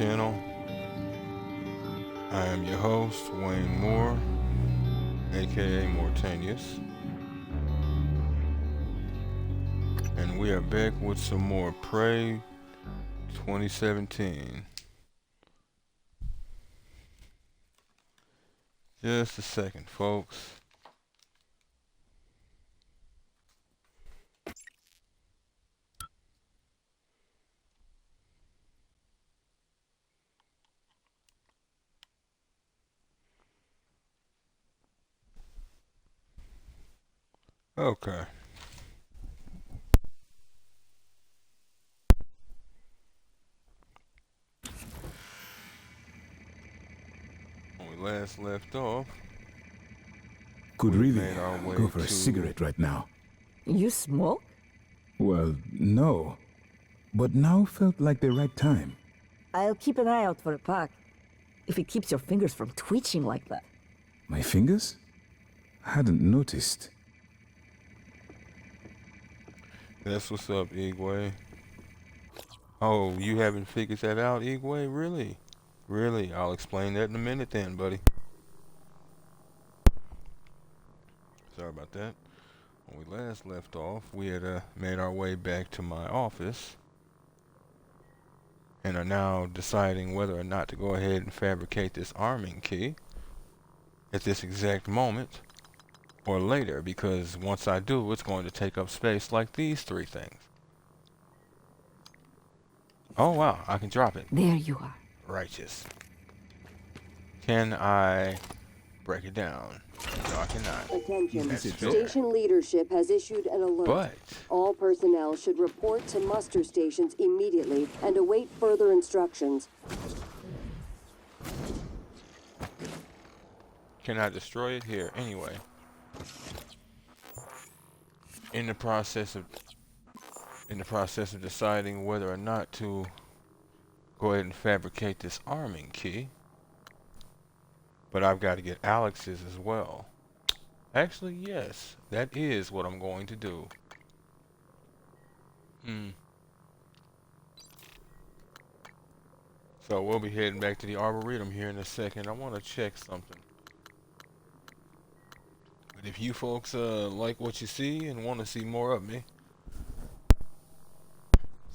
channel. I am your host, Wayne Moore, aka Mortanius, and we are back with some more Prey 2017. Just a second, folks. Okay. When we last left off, Could we really made our way go for a to... cigarette right now. You smoke? Well, no. But now felt like the right time. I'll keep an eye out for a pack. If it keeps your fingers from twitching like that. My fingers? I hadn't noticed. That's what's up, Igwe. Oh, you haven't figured that out, Igwe? Really? Really? I'll explain that in a minute then, buddy. Sorry about that. When we last left off, we had made our way back to my office and are now deciding whether or not to go ahead and fabricate this arming key at this exact moment or later, because once I do, it's going to take up space like these three things. Oh wow, I can drop it. There you are. Righteous. Can I break it down? No, I cannot. Attention. That's fair. Station leadership has issued an alert. But All personnel should report to muster stations immediately and await further instructions. can I destroy it here? Anyway, in the process of deciding whether or not to go ahead and fabricate this arming key, but I've got to get Alex's as well. Actually, yes, that is what I'm going to do. So we'll be heading back to the Arboretum here in a second. I want to check something. But if you folks like what you see and want to see more of me,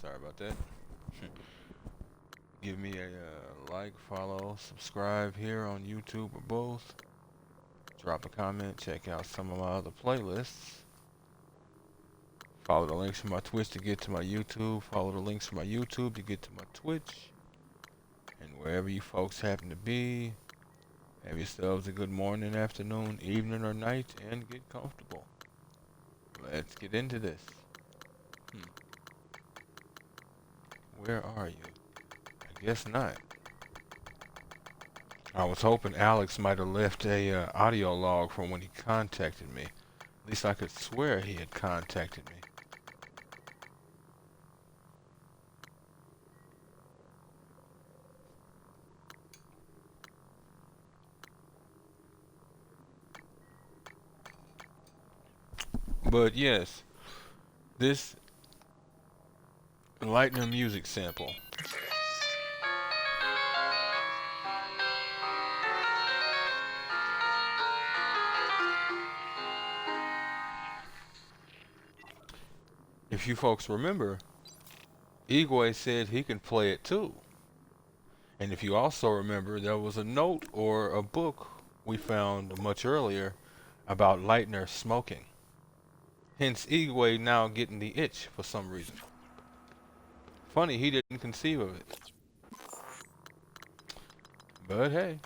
sorry about that. Give me a like, follow, subscribe here on YouTube or both. Drop a comment, check out some of my other playlists. Follow the links from my Twitch to get to my YouTube. Follow the links from my YouTube to get to my Twitch. And wherever you folks happen to be, have yourselves a good morning, afternoon, evening, or night, and get comfortable. Let's get into this. Where are you? I guess not. I was hoping Alex might have left a audio log from when he contacted me. At least I could swear he had contacted me. But yes, this Lightner music sample. If you folks remember, Igwe said he can play it too. And if you also remember, there was a note or a book we found much earlier about Lightner smoking. Hence Igwe now getting the itch for some reason. Funny he didn't conceive of it. But hey.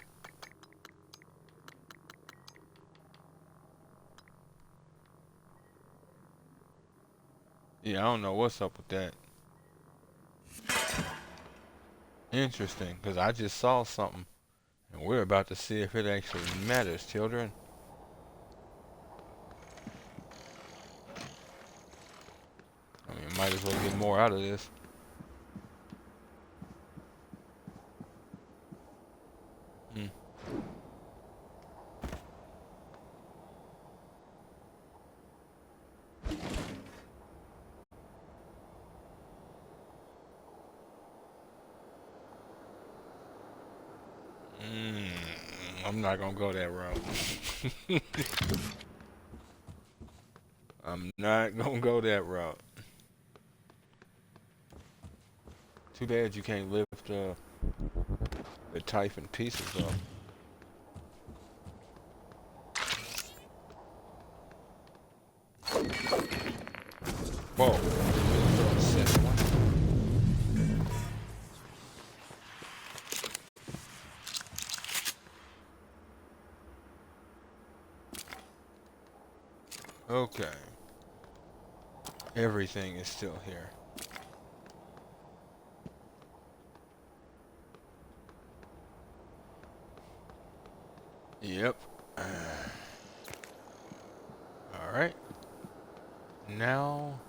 Yeah, I don't know what's up with that. Interesting, because I just saw something. And we're about to see if it actually matters, children. I mean, might as well get more out of this. I'm not gonna go that route. I'm not gonna go that route. Too bad you can't lift the Typhon pieces up. Whoa. Second one. Okay. Everything is still here. Yep. Alright. Now...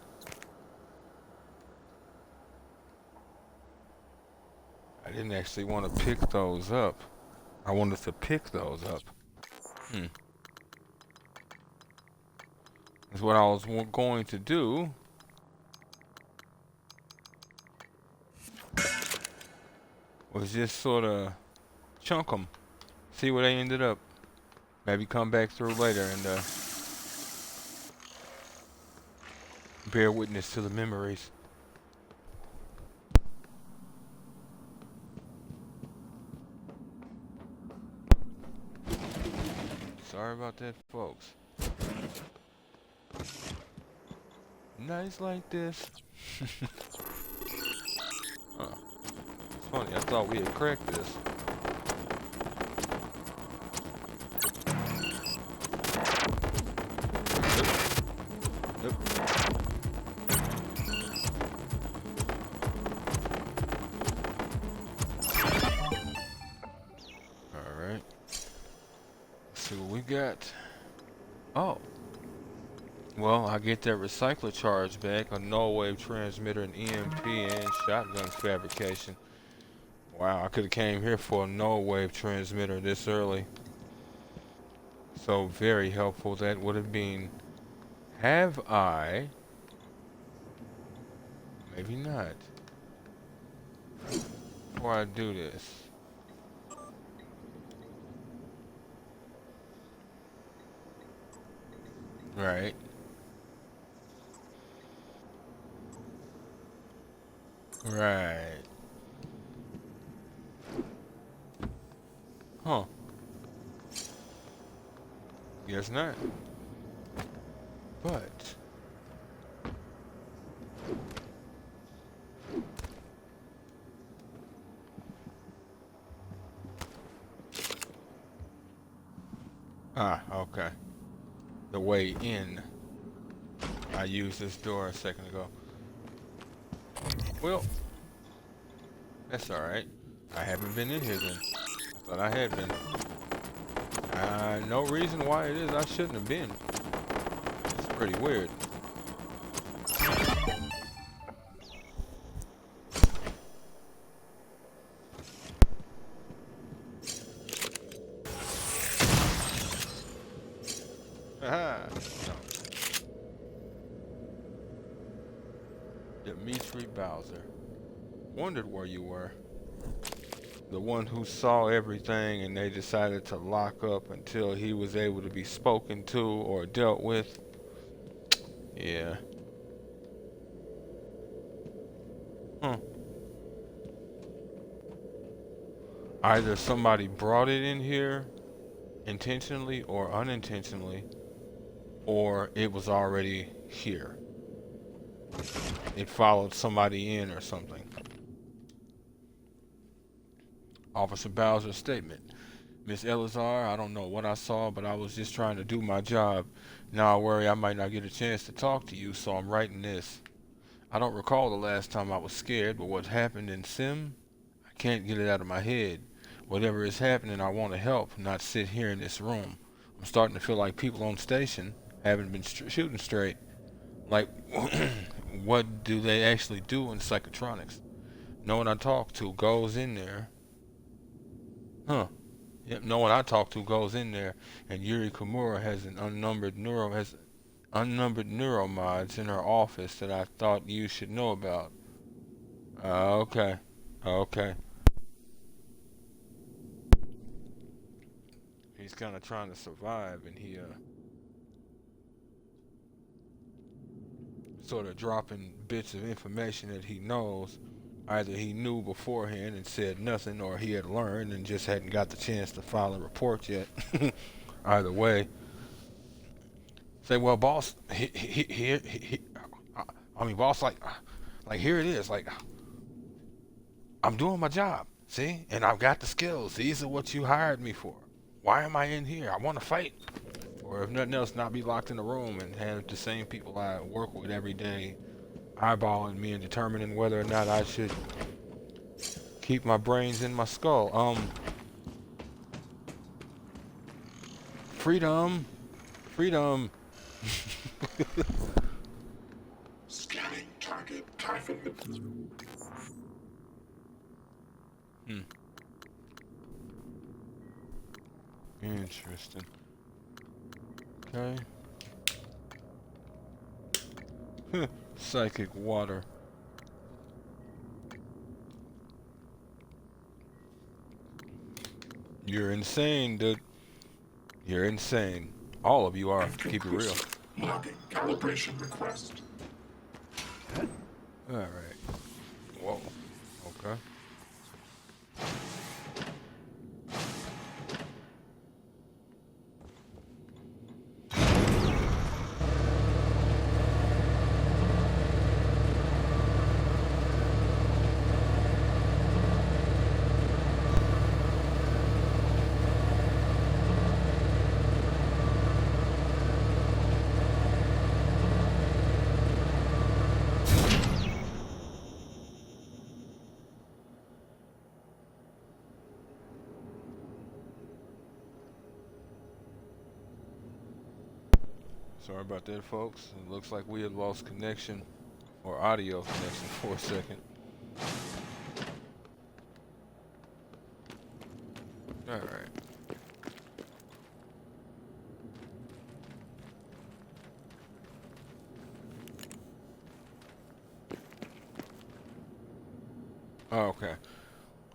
I didn't actually want to pick those up. I wanted to pick those up. That's what I was going to do. Was just sort of chunk them. See where they ended up. Maybe come back through later and bear witness to the memories. Sorry about that, folks. Nice like this. It's funny, I thought we had cracked this. Yep. Alright. Let's see what we got. Oh. Well, I get that recycler charge back, a null wave transmitter, an EMP, and shotgun fabrication. Wow, I could have came here for a null wave transmitter this early. So very helpful that would have been. Have I? Maybe not. Before I do this. Right. Right. Huh. Guess not. But okay. The way in. I used this door a second ago. Well, that's alright. I haven't been in here then. I thought I had been. No reason why it is I shouldn't have been. It's pretty weird. Aha! No. Dimitri Bowser. Wondered where you were. The one who saw everything and they decided to lock up until he was able to be spoken to or dealt with. Yeah. Either somebody brought it in here intentionally or unintentionally, or it was already here. It followed somebody in or something. Officer Bowser's statement. Miss Elazar, I don't know what I saw, but I was just trying to do my job. Now I worry I might not get a chance to talk to you, so I'm writing this. I don't recall the last time I was scared, but what happened in Sim, I can't get it out of my head. Whatever is happening, I want to help, not sit here in this room. I'm starting to feel like people on station haven't been shooting straight. Like, what do they actually do in psychotronics? No one I talk to goes in there. Huh. Yep, no one I talk to goes in there, and Yuri Kimura has unnumbered neuromods in her office that I thought you should know about. Okay. Okay. he's kind of trying to survive, and he sort of dropping bits of information that he knows. Either he knew beforehand and said nothing, or he had learned and just hadn't got the chance to file a report yet. Either way, say, well, boss, I mean, boss, like here it is, like, I'm doing my job, see, and I've got the skills. These are what you hired me for. Why am I in here? I want to fight. Or if nothing else, not be locked in a room and have the same people I work with every day eyeballing me and determining whether or not I should keep my brains in my skull. Freedom. Freedom. Scanning target Typhon. Interesting. Okay. Psychic water. You're insane, dude. You're insane. All of you are. Keep it real. Logging calibration request. Alright. Whoa. Okay. Sorry about that, folks. It looks like we had lost connection, or audio connection, for a second. Alright. Oh, okay.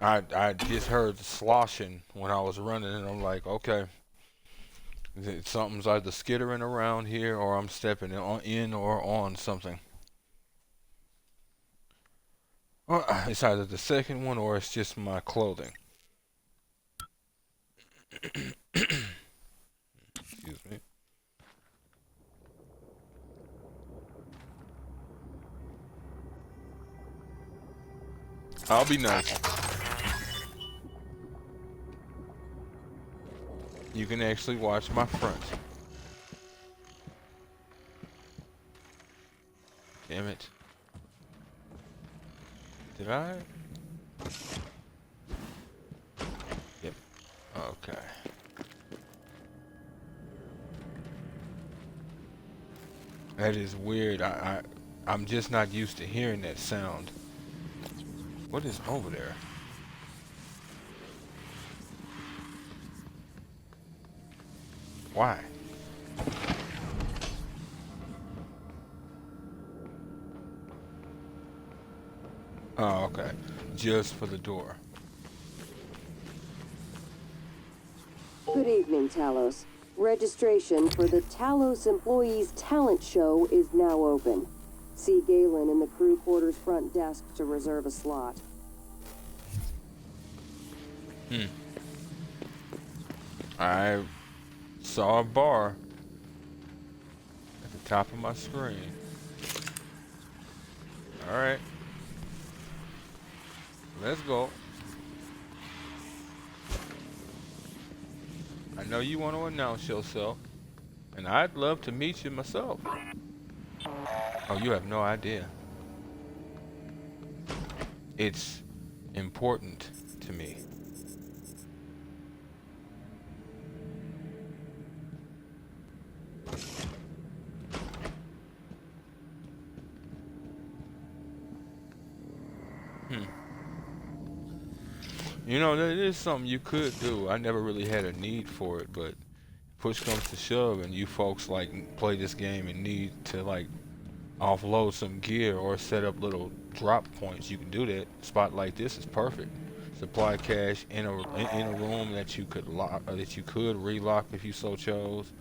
I just heard sloshing when I was running, and I'm like, okay. Something's either skittering around here, or I'm stepping in or on something. It's either the second one, or it's just my clothing. Excuse me. I'll be nice. You can actually watch my front. Damn it. Did I? Yep. Okay. That is weird. I'm just not used to hearing that sound. What is over there? Why? Oh, okay. Just for the door. Good evening, Talos. Registration for the Talos Employees Talent Show is now open. See Galen in the crew quarters front desk to reserve a slot. I saw a bar at the top of my screen. Alright. Let's go. I know you want to announce yourself, and I'd love to meet you myself. Oh, you have no idea. It's important to me. You know, that is something you could do. I never really had a need for it, but push comes to shove and you folks like play this game and need to like offload some gear or set up little drop points, you can do that. A spot like this is perfect. supply cache in a room that you could lock, or that you could relock if you so chose.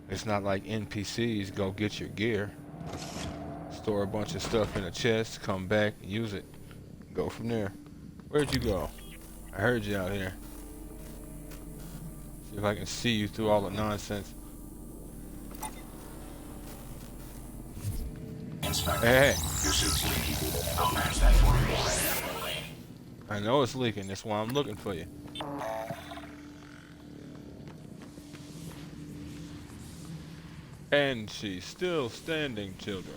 It's not like NPCs go get your gear, store a bunch of stuff in a chest, come back, use it, go from there. Where'd you go? I heard you out here. See if I can see you through all the nonsense. Hey, I know it's leaking. That's why I'm looking for you. And she's still standing, children.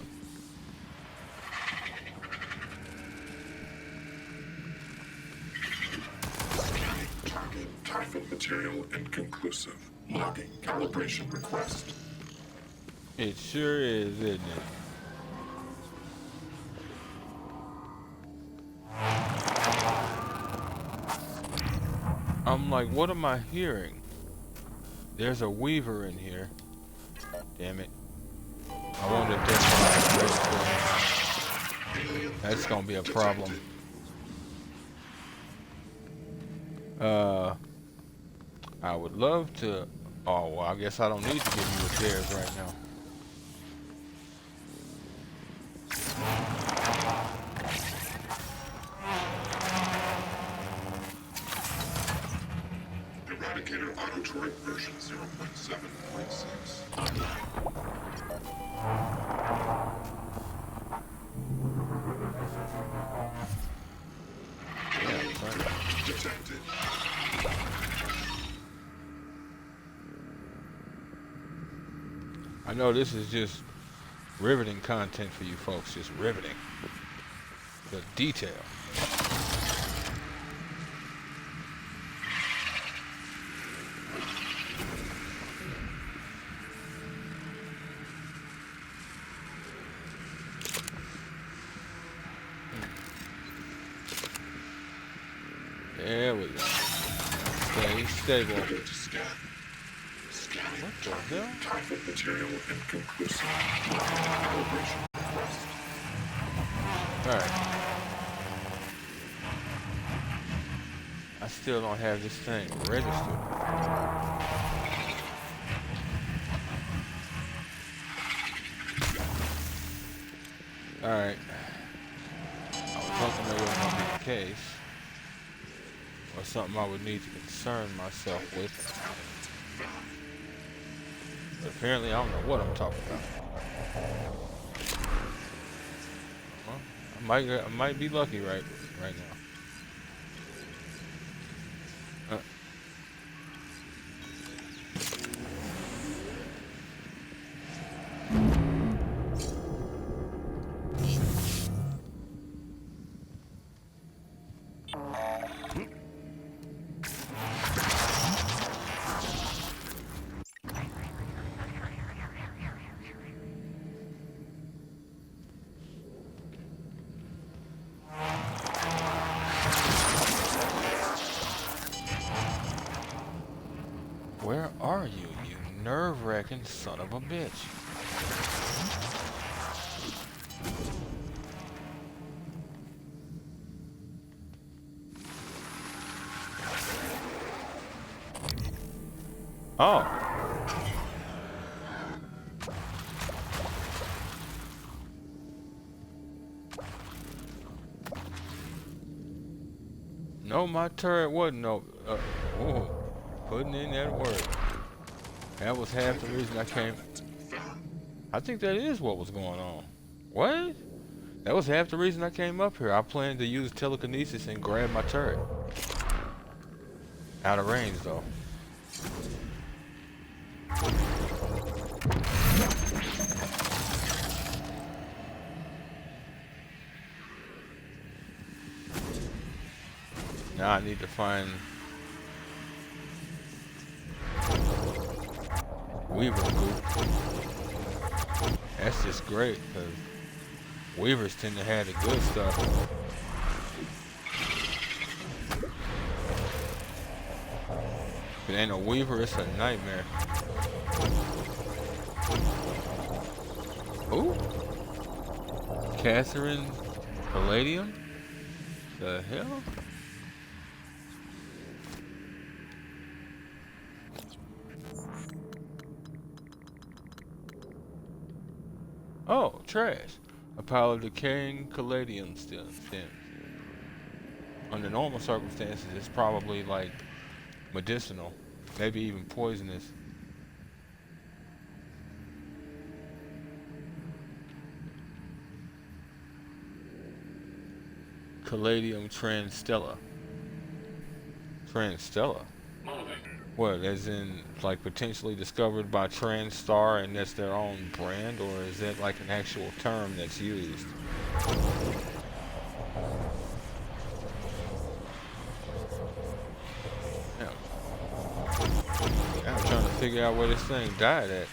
Target Typhon material inconclusive. Logging calibration request. It sure is, isn't it? I'm like, what am I hearing? There's a Weaver in here. Damn it. I wonder if that's gonna be a problem. I would love to. Oh, well, I guess I don't need to give you repairs right now. Eradicator auto turret version 0.7.6. Detected. I know this is just riveting content for you folks, just riveting. The detail. There we go. Stay stable. Ready to scan. Scanning. What the hell? Typhon material inconclusive. Calibration request. Alright. I still don't have this thing registered. Alright. I was hoping that wasn't going to be the case. Or something I would need to concern myself with. But apparently I don't know what I'm talking about. Well, I might be lucky right now. Where are you, you nerve-wracking son of a bitch? Oh. No, my turret wasn't no. Oh. Putting in that word. That was half the reason I came. I think that is what was going on. What? That was half the reason I came up here. I planned to use telekinesis and grab my turret. Out of range, though. Now I need to find Weaver Goop. That's just great, because Weavers tend to have the good stuff. If it ain't a Weaver, it's a nightmare. Who? Catherine Palladium? The hell? Oh, trash. A pile of decaying caladium stems. Under normal circumstances, it's probably like medicinal, maybe even poisonous. Caladium transstella. Transstella? What, as in, like, potentially discovered by Transstar and that's their own brand, or is that like an actual term that's used? Yeah. I'm trying to figure out where this thing died at.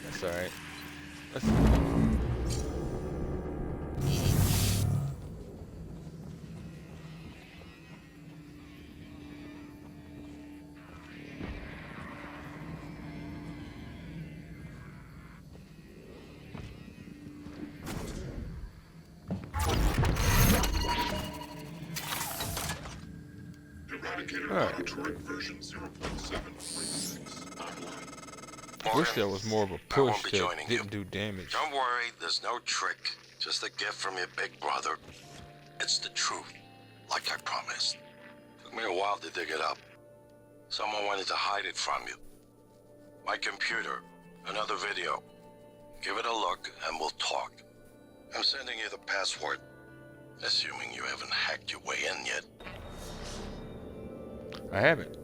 That's alright. Let's Eradicator Alright. Autotoric version 0.7.6 online. wish there was more of a I push won't be that joining you. didn't do damage. Don't worry, there's no trick. Just a gift from your big brother. It's the truth, like I promised. Took me a while to dig it up. Someone wanted to hide it from you. My computer, another video. Give it a look and we'll talk. I'm sending you the password, assuming you haven't hacked your way in yet. I haven't.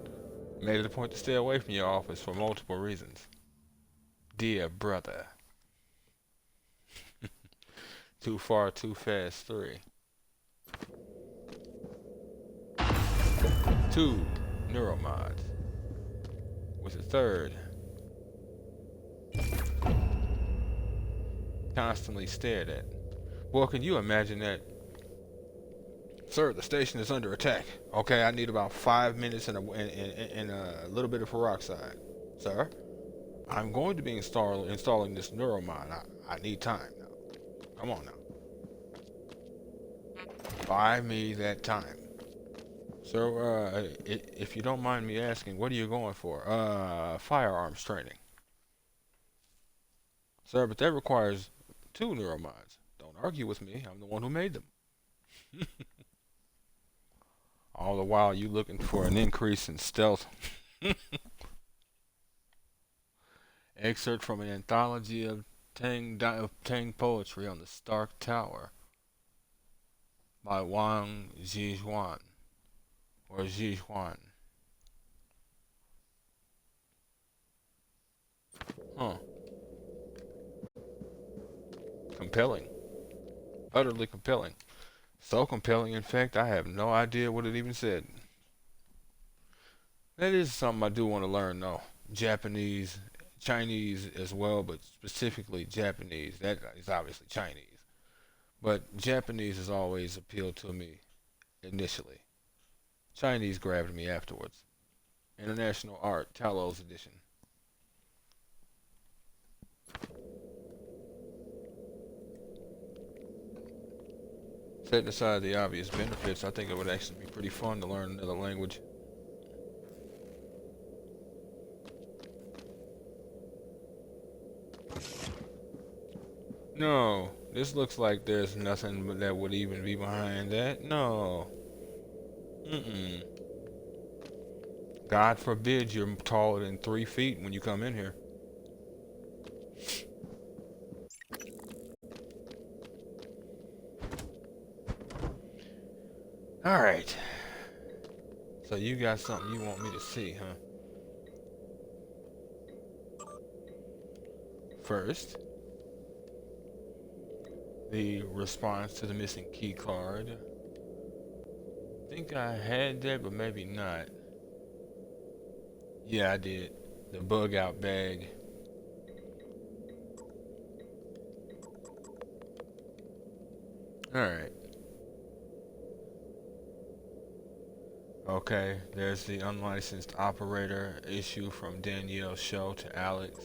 Made it a point to stay away from your office for multiple reasons. Dear brother. Too far, too fast, 3. 2 neuromods. With a third. Constantly stared at. Well, can you imagine that? Sir, the station is under attack. Okay, I need about 5 minutes and a little bit of peroxide. Sir, I'm going to be installing this neuromod. I need time now. Come on now. Buy me that time. Sir, if you don't mind me asking, what are you going for? Firearms training. Sir, but that requires 2 neuromods. Don't argue with me. I'm the one who made them. All the while you looking for an increase in stealth. Excerpt from an anthology of Tang poetry on the Stark Tower by Wang Zhihuan or Zhihuan. Huh. Compelling. Utterly compelling. So compelling, in fact, I have no idea what it even said. That is something I do want to learn, though. Japanese, Chinese as well, but specifically Japanese. That is obviously Chinese. But Japanese has always appealed to me initially. Chinese grabbed me afterwards. International Art, Talos Edition. Setting aside the obvious benefits, I think it would actually be pretty fun to learn another language. No, this looks like there's nothing that would even be behind that. No. God forbid you're taller than 3 feet when you come in here. Alright. So you got something you want me to see, huh? First, the response to the missing key card. I think I had that, but maybe not. Yeah, I did. The bug out bag. Alright. Okay, there's the unlicensed operator issue from Danielle Show to Alex.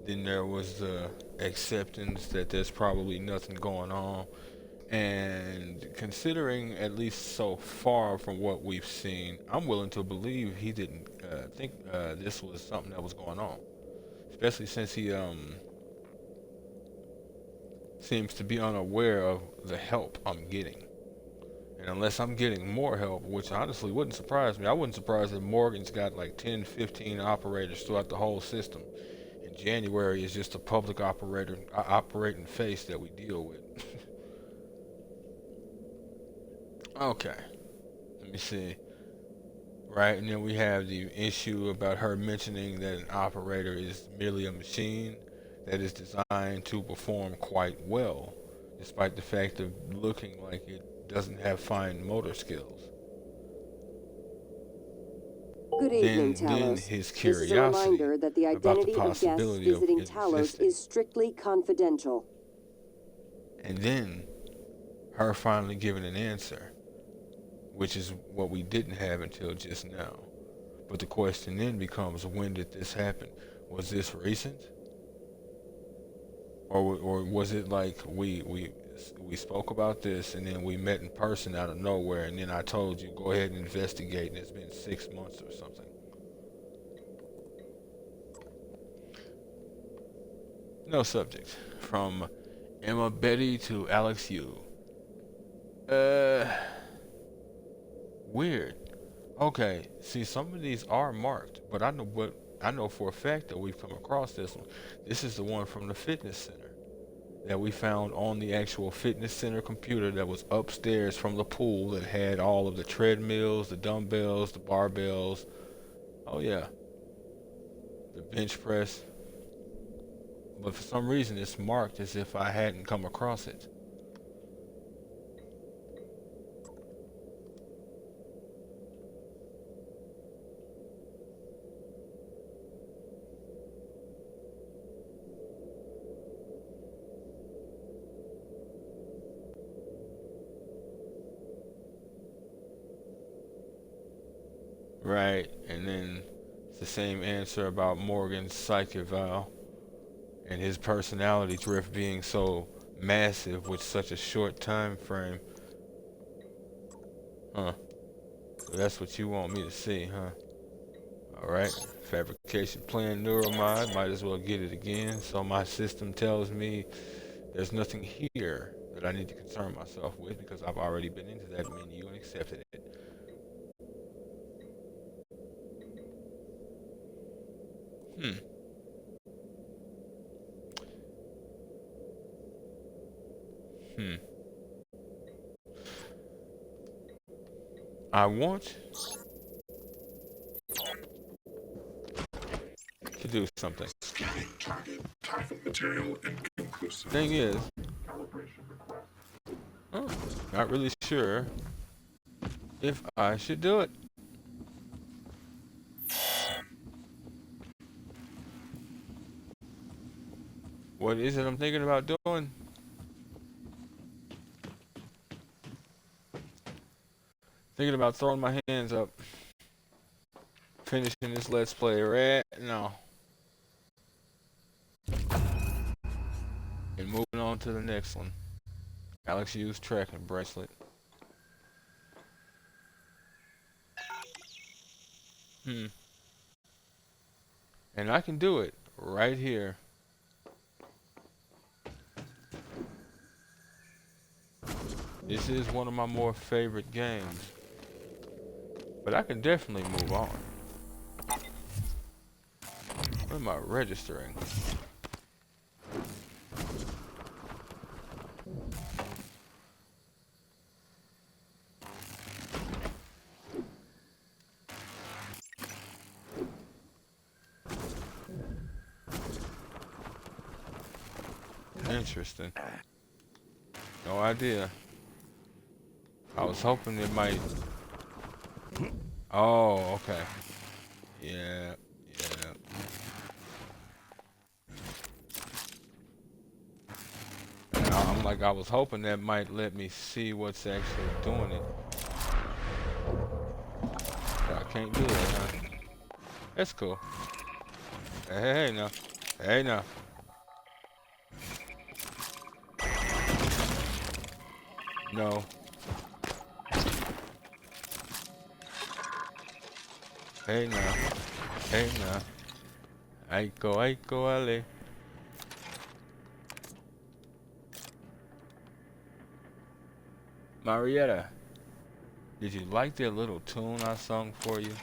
Then there was the acceptance that there's probably nothing going on. And considering, at least so far from what we've seen, I'm willing to believe he didn't think this was something that was going on. Especially since he seems to be unaware of the help I'm getting. And unless I'm getting more help, which honestly wouldn't surprise me, I wouldn't surprise if Morgan's got like 10, 15 operators throughout the whole system. And January is just a public operating face that we deal with. Okay, let me see. Right, and then we have the issue about her mentioning that an operator is merely a machine that is designed to perform quite well, despite the fact of looking like it doesn't have fine motor skills. Good evening, Then Talos. his This is a curiosity reminder that the about the identity of guests possibility of visiting it Talos existing. is strictly confidential. And then her finally giving an answer, which is what we didn't have until just now. But the question then becomes, when did this happen? Was this recent? Or was it like we spoke about this and then we met in person out of nowhere, and then I told you go ahead and investigate, and it's been 6 months or something? No subject. From Emma Betty to Alex Yu. Weird. Okay, see, some of these are marked, but I know for a fact that we've come across this one. This is the one from the fitness center that we found on the actual fitness center computer that was upstairs from the pool, that had all of the treadmills, the dumbbells, the barbells. Oh yeah, the bench press. But for some reason it's marked as if I hadn't come across it. Right, and then it's the same answer about Morgan's psych eval and his personality drift being so massive with such a short time frame. Huh. So that's what you want me to see, huh? Alright, fabrication plan neuromod, might as well get it again. So my system tells me there's nothing here that I need to concern myself with, because I've already been into that menu and accepted it. I want to do something. Scanning target. Target material inconclusive. Thing is, Calibration required. oh, not really sure if I should do it. What is it I'm thinking about doing? Thinking about throwing my hands up. Finishing this Let's Play right now. And moving on to the next one. Alex Yu's tracking bracelet. And I can do it right here. This is one of my more favorite games. But I can definitely move on. What am I registering? Interesting. No idea. I was hoping it might. Oh, okay. Yeah. I'm like, I was hoping that might let me see what's actually doing it. But I can't do it, huh? That's cool. Hey, now. Hey, now. No. Hey now. Hey now. Aiko, Ale. Marietta, did you like that little tune I sung for you?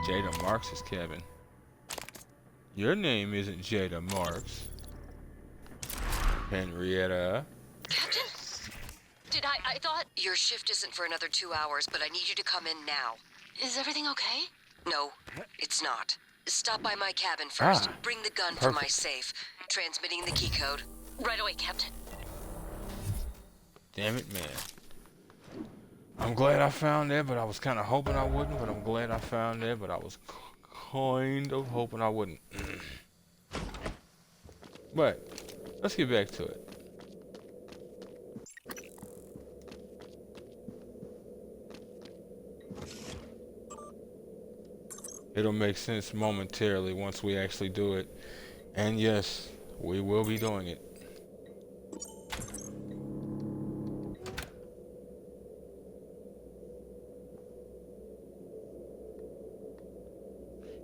Jada Marks' cabin. Your name isn't Jada Marks. Henrietta. Captain? I thought your shift isn't for another 2 hours, but I need you to come in now. Is everything okay? No, it's not. Stop by my cabin first. Bring the gun from my perfect. safe. Transmitting the key code. Right away, Captain. Damn it, man. I'm glad I found that, but I was kind of hoping I wouldn't. But I'm glad I found that, but I was kind of hoping I wouldn't. But let's get back to it. It'll make sense momentarily once we actually do it. And yes, we will be doing it.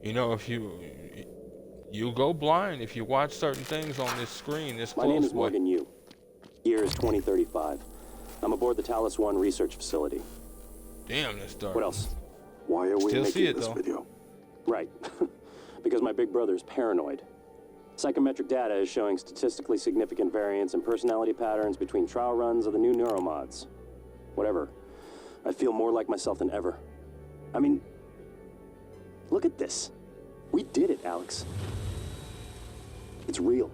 You know, if you go blind if you watch certain things on this screen this close. My name is boy. Morgan Yu. Year is 2035. I'm aboard the Talos One research facility. Damn, that's dark. What else? Why are we Still see making it, this though. video? Right. Because my big brother is paranoid. Psychometric data is showing statistically significant variance in personality patterns between trial runs of the new neuromods. Whatever. I feel more like myself than ever. I mean, look at this. We did it, Alex. It's real.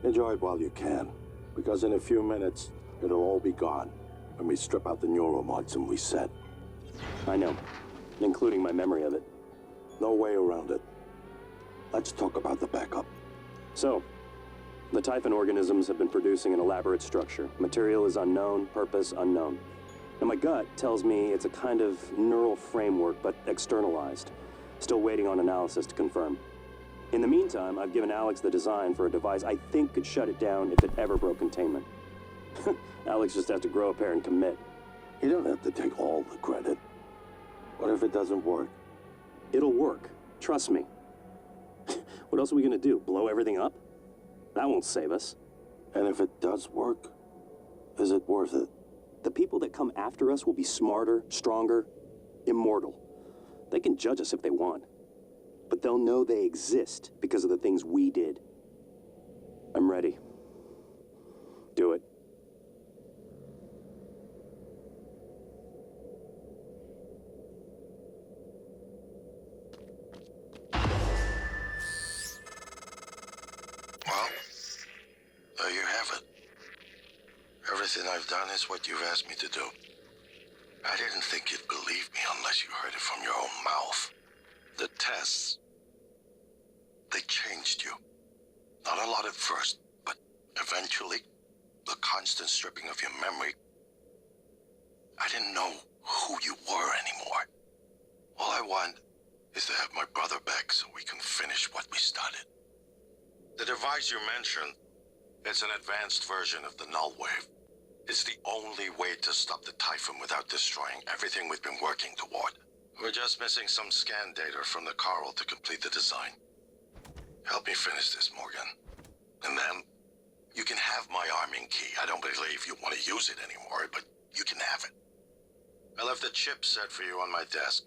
Enjoy it while you can, because in a few minutes, it'll all be gone when we strip out the neuromods and reset. I know, including my memory of it. No way around it. Let's talk about the backup. So, the Typhon organisms have been producing an elaborate structure. Material is unknown, purpose unknown. And my gut tells me it's a kind of neural framework, but externalized. Still waiting on analysis to confirm. In the meantime, I've given Alex the design for a device I think could shut it down if it ever broke containment. Alex just has to grow a pair and commit. You don't have to take all the credit. What if it doesn't work? It'll work. Trust me. What else are we gonna do? Blow everything up? That won't save us. And if it does work, is it worth it? The people that come after us will be smarter, stronger, immortal. They can judge us if they want. But they'll know they exist because of the things we did. I'm ready. Do it. Well, there you have it. Everything I've done is what you've asked me to do. I didn't think you'd believe me unless you heard it from your own mouth. The tests, they changed you. Not a lot at first, but eventually, the constant stripping of your memory, I didn't know who you were anymore. All I want is to have my brother back so we can finish what we started. The device you mentioned, it's an advanced version of the null wave. It's the only way to stop the Typhon without destroying everything we've been working toward. We're just missing some scan data from the Coral to complete the design. Help me finish this, Morgan. And then, you can have my arming key. I don't believe you want to use it anymore, but you can have it. I left the chip set for you on my desk.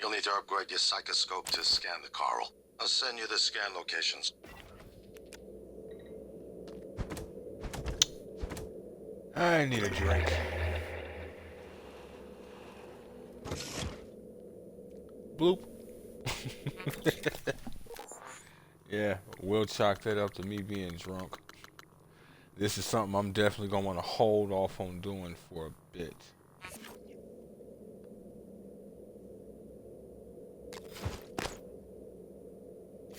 You'll need to upgrade your psychoscope to scan the Coral. I'll send you the scan locations. I need a drink. Bloop. Yeah, we'll chalk that up to me being drunk. This is something I'm definitely going to want to hold off on doing for a bit.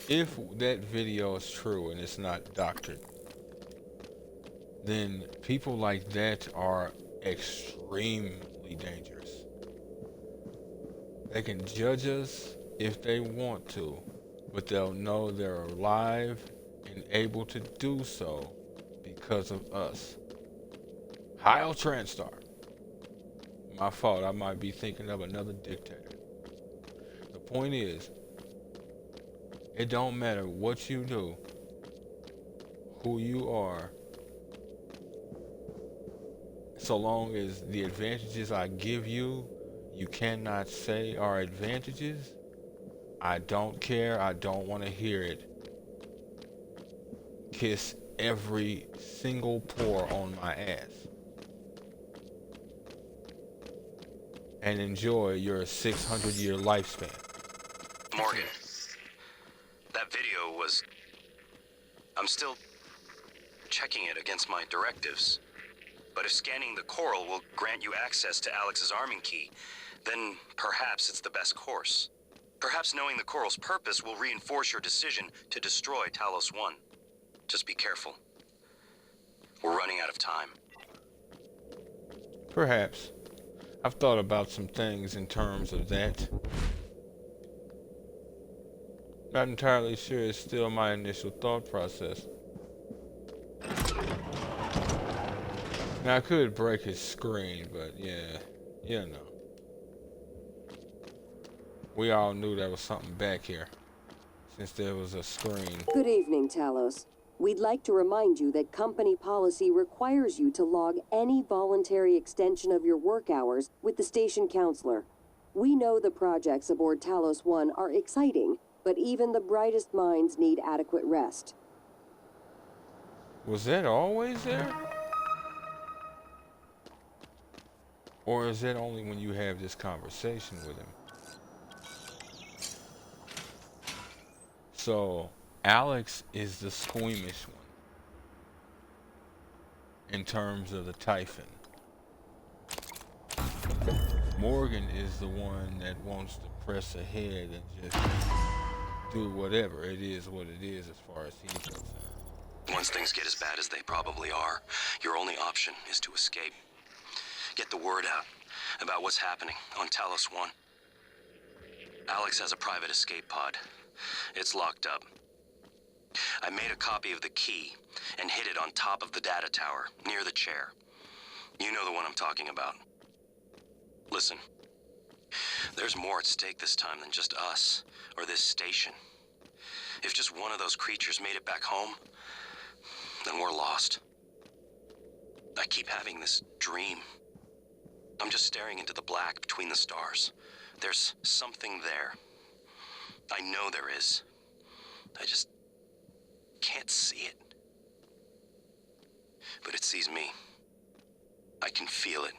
If that video is true and it's not doctored, then people like that are extremely dangerous. They can judge us if they want to, but they'll know they're alive and able to do so because of us. Heil Transtar. My fault. I might be thinking of another dictator. The point is, it don't matter what you do, who you are, so long as the advantages I give you, you cannot say are advantages. I don't care. I don't want to hear it. Kiss every single pore on my ass. And enjoy your 600-year lifespan. Morgan, that video was... I'm still checking it against my directives. But if scanning the coral will grant you access to Alex's arming key, then perhaps it's the best course. Perhaps knowing the coral's purpose will reinforce your decision to destroy Talos 1. Just be careful. We're running out of time. Perhaps. I've thought about some things in terms of that. Not entirely sure it's still my initial thought process. Now I could break his screen, but yeah, you know. We all knew there was something back here, since there was a screen. Good evening, Talos. We'd like to remind you that company policy requires you to log any voluntary extension of your work hours with the station counselor. We know the projects aboard Talos 1 are exciting, but even the brightest minds need adequate rest. Was that always there? Or is that only when you have this conversation with him? So, Alex is the squeamish one in terms of the Typhon. Morgan is the one that wants to press ahead and just do whatever. It is what it is as far as he's concerned. Once things get as bad as they probably are, your only option is to escape. Get the word out about what's happening on Talos 1. Alex has a private escape pod. It's locked up. I made a copy of the key and hid it on top of the data tower, near the chair. You know the one I'm talking about. Listen, there's more at stake this time than just us, or this station. If just one of those creatures made it back home, then we're lost. I keep having this dream. I'm just staring into the black between the stars. There's something there. I know there is. I just can't see it. But it sees me. I can feel it.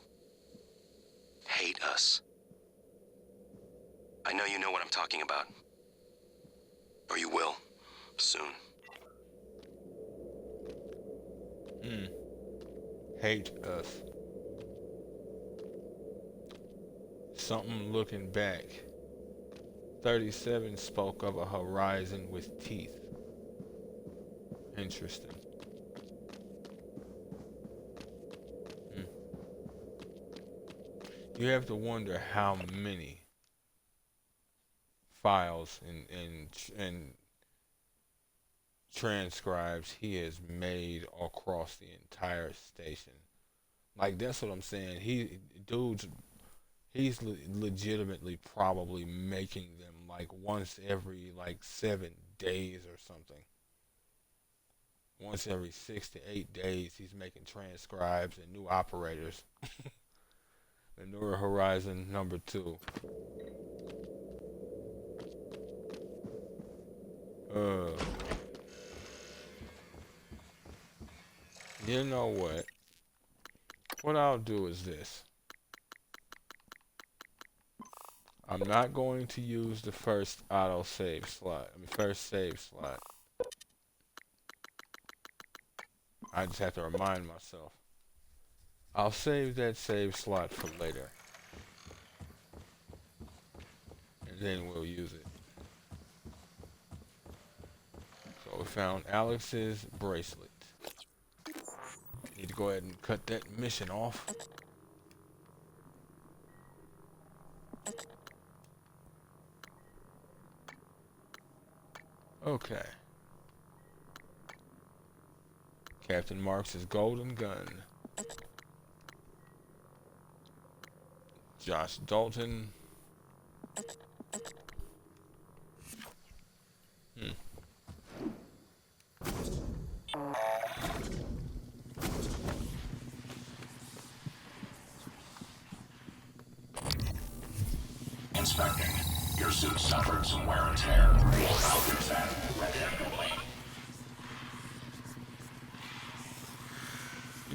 Hate us. I know you know what I'm talking about. Or you will, soon. Hate us. Something looking back. 37 spoke of a horizon with teeth. Interesting. You have to wonder how many files and transcribes he has made across the entire station. Like, that's what I'm saying. He's legitimately probably making them like once every like 7 days or something. Once every 6 to 8 days, he's making transcribes and new operators. The Neural Horizon number 2. You know what? What I'll do is this. I'm not going to use the first save slot. First save slot. I just have to remind myself. I'll save that save slot for later. And then we'll use it. So we found Alex's bracelet. Need to go ahead and cut that mission off. Okay. Captain Marks' golden gun. Josh Dalton. Inspecting. Your suit suffered some wear and tear. I'll fix that. Ready to complain.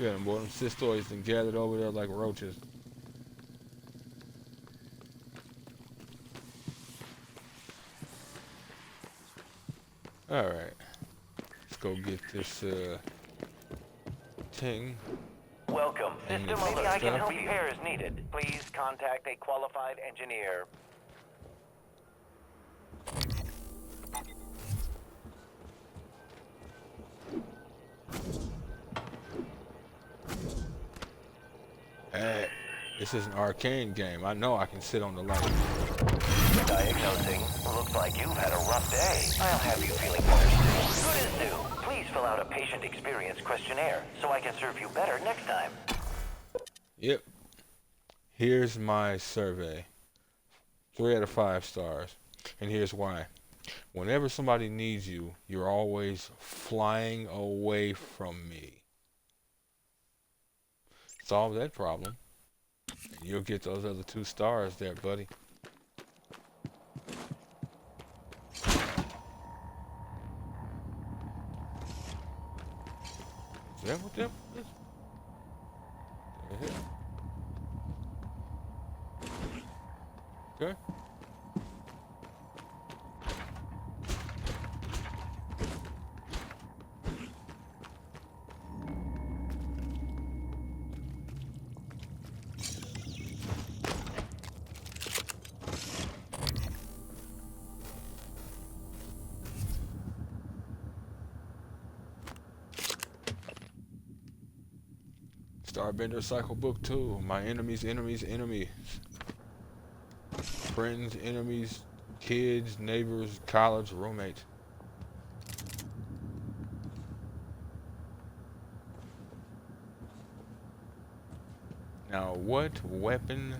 Yeah, boy, them cystoids and gathered over there like roaches. Alright. Let's go get this thing. Welcome. And System this maybe I can stuff. help you. Repairs needed. Please contact a qualified engineer. Hey, this is an arcane game. I know I can sit on the light. Diagnosing. Looks like you've had a rough day. I'll have you feeling worse. Good as new. Please fill out a patient experience questionnaire so I can serve you better next time. Yep. Here's my survey. 3 out of 5 stars. And here's why. Whenever somebody needs you, you're always flying away from me. Solve that problem, and you'll get those other 2 stars there, buddy. Is that what that is? Okay. Starbender Cycle Book 2. My enemies, enemies, enemies. Friends, enemies, kids, neighbors, college, roommates. Now, what weapon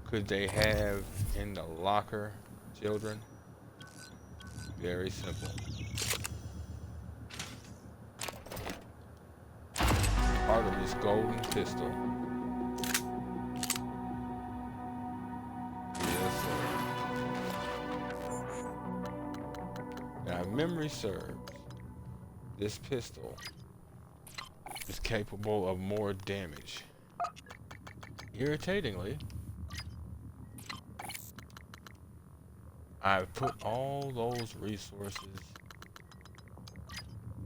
could they have in the locker, children? Very simple. Artemis golden pistol. Yes, sir. Now, if memory serves, this pistol is capable of more damage. Irritatingly, I've put all those resources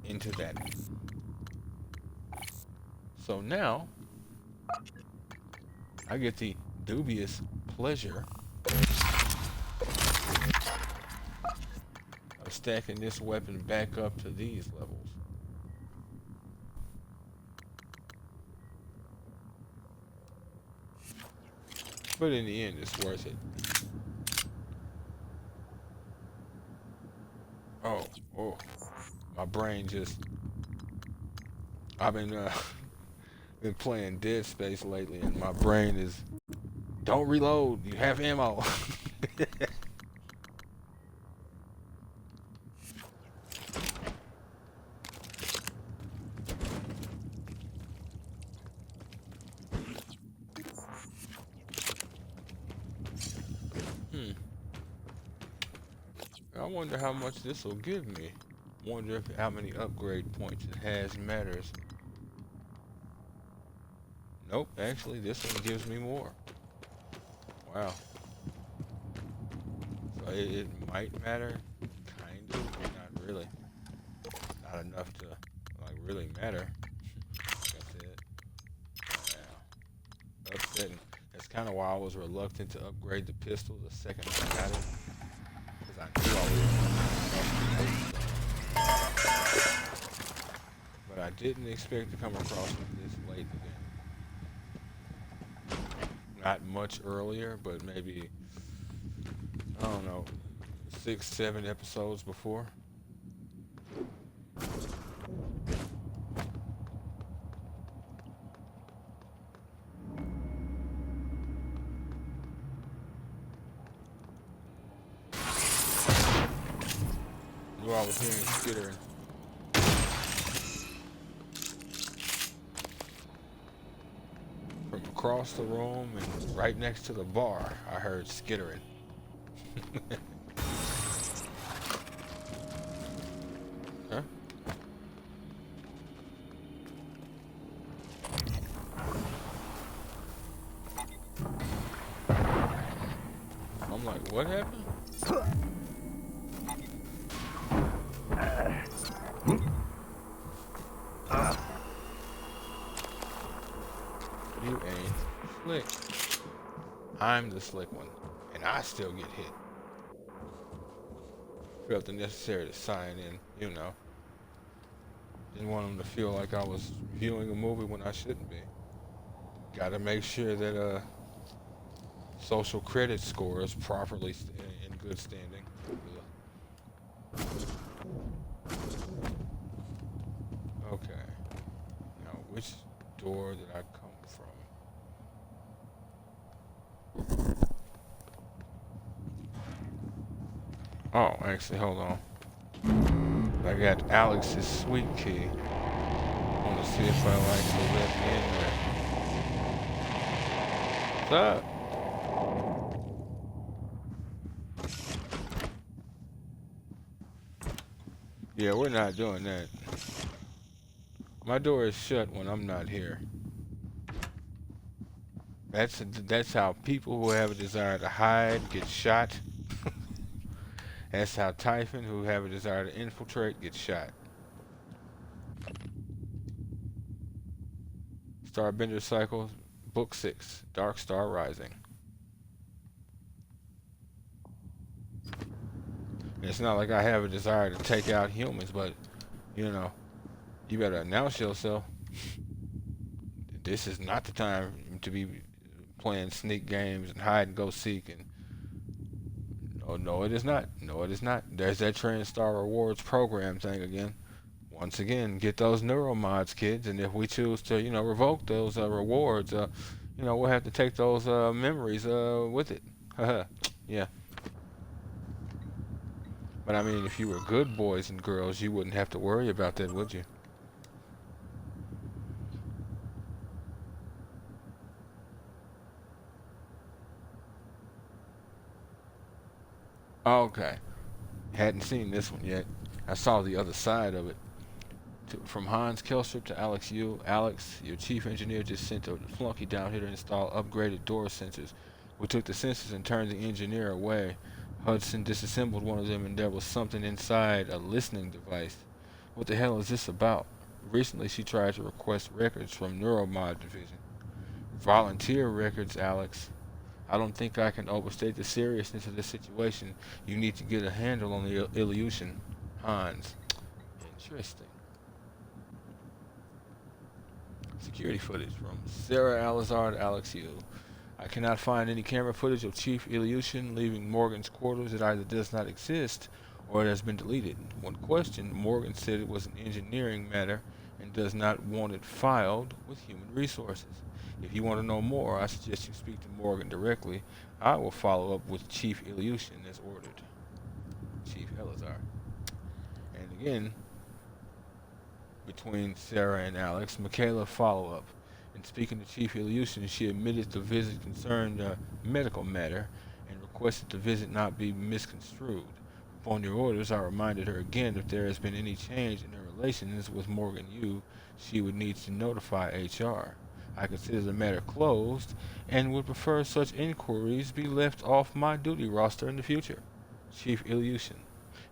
into that. So now, I get the dubious pleasure of stacking this weapon back up to these levels. But in the end, it's worth it. Oh, my brain just... I've been playing Dead Space lately, and my brain is... Don't reload, you have ammo. I wonder how much this will give me. Wonder if how many upgrade points it has matters. Nope, actually this one gives me more. Wow. So it might matter, kind of, but not really. Not enough to like really matter. That's it. Yeah. Upsetting. That's kind of why I was reluctant to upgrade the pistol the second I got it. I knew I was, but I didn't expect to come across it this late again. Not much earlier, but maybe, I don't know, 6, 7 episodes before. I was hearing skittering. From across the room and right next to the bar, I heard skittering. Huh? I'm like, what happened? You ain't slick. I'm the slick one, and I still get hit. Felt it necessary to sign in, you know. Didn't want them to feel like I was viewing a movie when I shouldn't be. Gotta make sure that social credit score is properly in good standing. Okay. Now, which door did I come from? Oh, actually, hold on. I got Alex's sweet key. I want to see if I like to let me in there. What's up? Yeah, we're not doing that. My door is shut when I'm not here. That's how people who have a desire to hide get shot. That's how Typhon, who have a desire to infiltrate, gets shot. Starbender Cycle, Book 6, Dark Star Rising. And it's not like I have a desire to take out humans, but, you know, you better announce yourself. This is not the time to be playing sneak games and hide and go seek. And oh, no, it is not. No, it is not. There's that TranStar Rewards program thing again. Once again, get those neuromods, kids, and if we choose to, you know, revoke those rewards, you know, we'll have to take those memories with it. Yeah. But I mean, if you were good boys and girls, you wouldn't have to worry about that, would you? Okay. Hadn't seen this one yet. I saw the other side of it. From Hans Kelstrup to Alex Yu. Alex, your chief engineer just sent a flunky down here to install upgraded door sensors. We took the sensors and turned the engineer away. Hudson disassembled one of them and there was something inside, a listening device. What the hell is this about? Recently she tried to request records from Neuromod Division. Volunteer records, Alex. I don't think I can overstate the seriousness of this situation. You need to get a handle on the illusion. Hans. Interesting. Security footage from Sarah Alazar to Alex Yu. I cannot find any camera footage of Chief Ilyushin leaving Morgan's quarters. It either does not exist or it has been deleted. When questioned, Morgan said it was an engineering matter and does not want it filed with human resources. If you want to know more, I suggest you speak to Morgan directly. I will follow up with Chief Ilyushin as ordered. Chief Elazar. And again, between Sarah and Alex, Michaela follow-up. In speaking to Chief Ilyushin, she admitted the visit concerned a medical matter and requested the visit not be misconstrued. Upon your orders, I reminded her again if there has been any change in her relations with Morgan Yu, she would need to notify HR. I consider the matter closed and would prefer such inquiries be left off my duty roster in the future. Chief Ilyushin.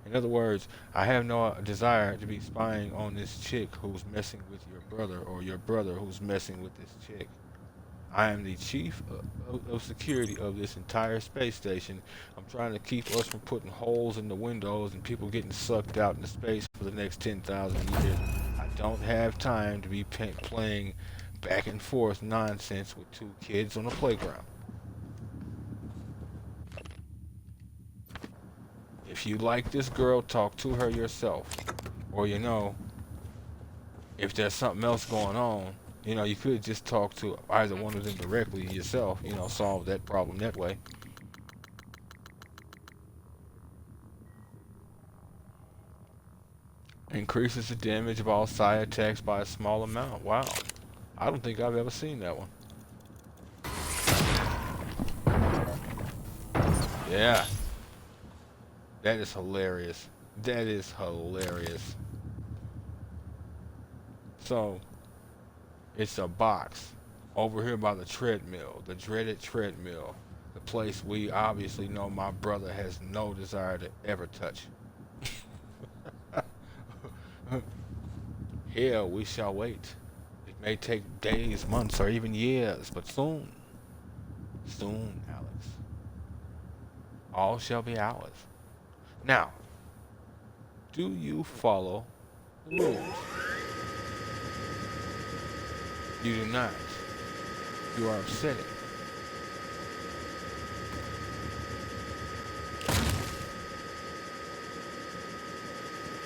In other words, I have no desire to be spying on this chick who's messing with your brother or your brother who's messing with this chick. I am the chief of security of this entire space station. I'm trying to keep us from putting holes in the windows and people getting sucked out into space for the next 10,000 years. I don't have time to be playing back and forth nonsense with two kids on a playground. If you like this girl, talk to her yourself. Or, you know, if there's something else going on, you know, you could just talk to either one of them directly yourself, you know, solve that problem that way. Increases the damage of all psi attacks by a small amount. Wow. I don't think I've ever seen that one. Yeah. That is hilarious. That is hilarious. So, it's a box over here by the treadmill, the dreaded treadmill, the place we obviously know my brother has no desire to ever touch. Here we shall wait. It may take days, months, or even years, but soon, Alex, all shall be ours. Now, do you follow the rules? You do not. You are upsetting.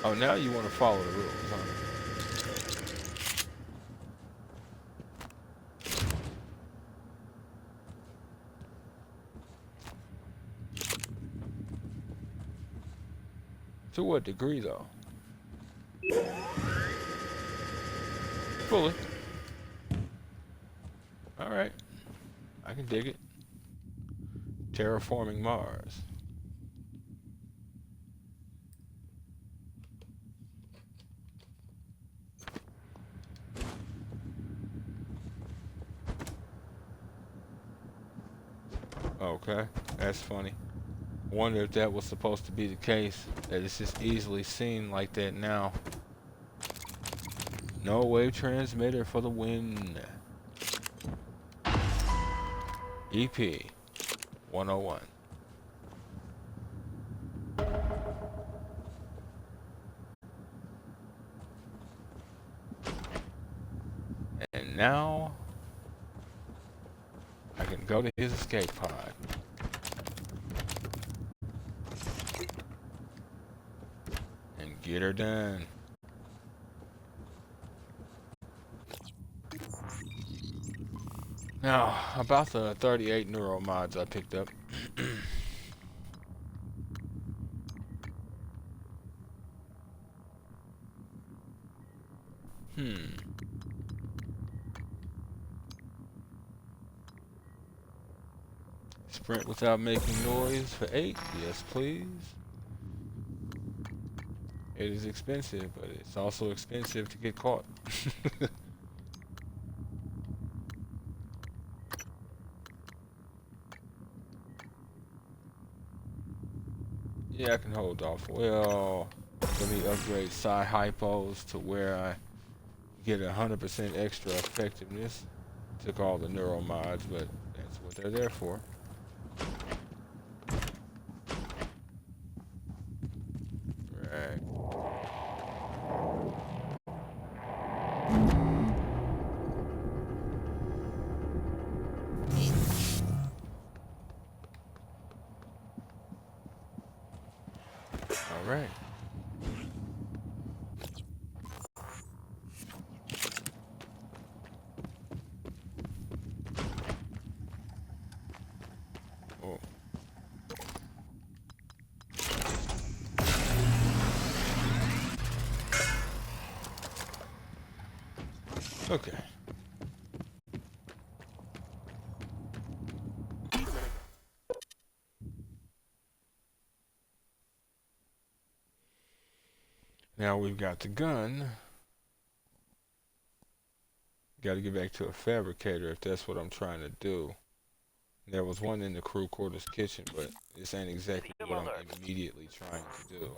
Oh, now you want to follow the rules, huh? To what degree, though? Fully. Alright. I can dig it. Terraforming Mars. Okay, that's funny. Wonder if that was supposed to be the case, that it's just easily seen like that now. No wave transmitter for the win. EP 101. And now I can go to his escape pod. And get her done. Now, about the 38 neuro mods I picked up. Sprint without making noise for 8. Yes, please. It is expensive, but it's also expensive to get caught. Yeah, I can hold off. Well, let me upgrade psi hypos to where I get 100% extra effectiveness. Took all the neuro mods, but that's what they're there for. Right. All right. Oh. Okay. Now we've got the gun. Got to get back to a fabricator if that's what I'm trying to do. There was one in the crew quarters kitchen, but this ain't exactly what I'm immediately trying to do.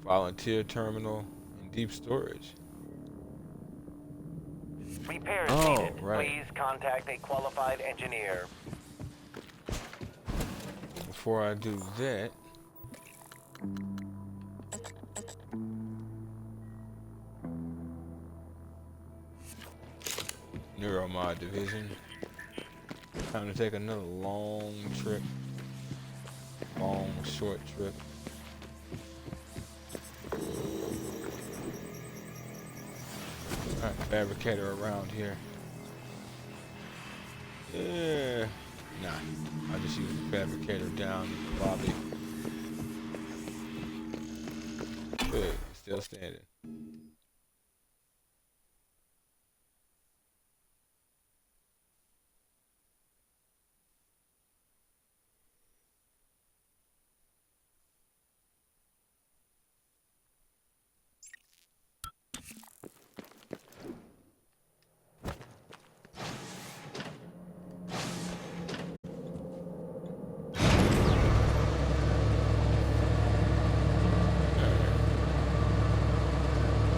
Volunteer terminal and deep storage. Repairs Oh, needed. right. Please contact a qualified engineer. Before I do that, Neuromod division. Time to take another long trip. Long, short trip. Alright, fabricator around here. Yeah. Nah, I just use the fabricator down in the lobby. Good. Still standing.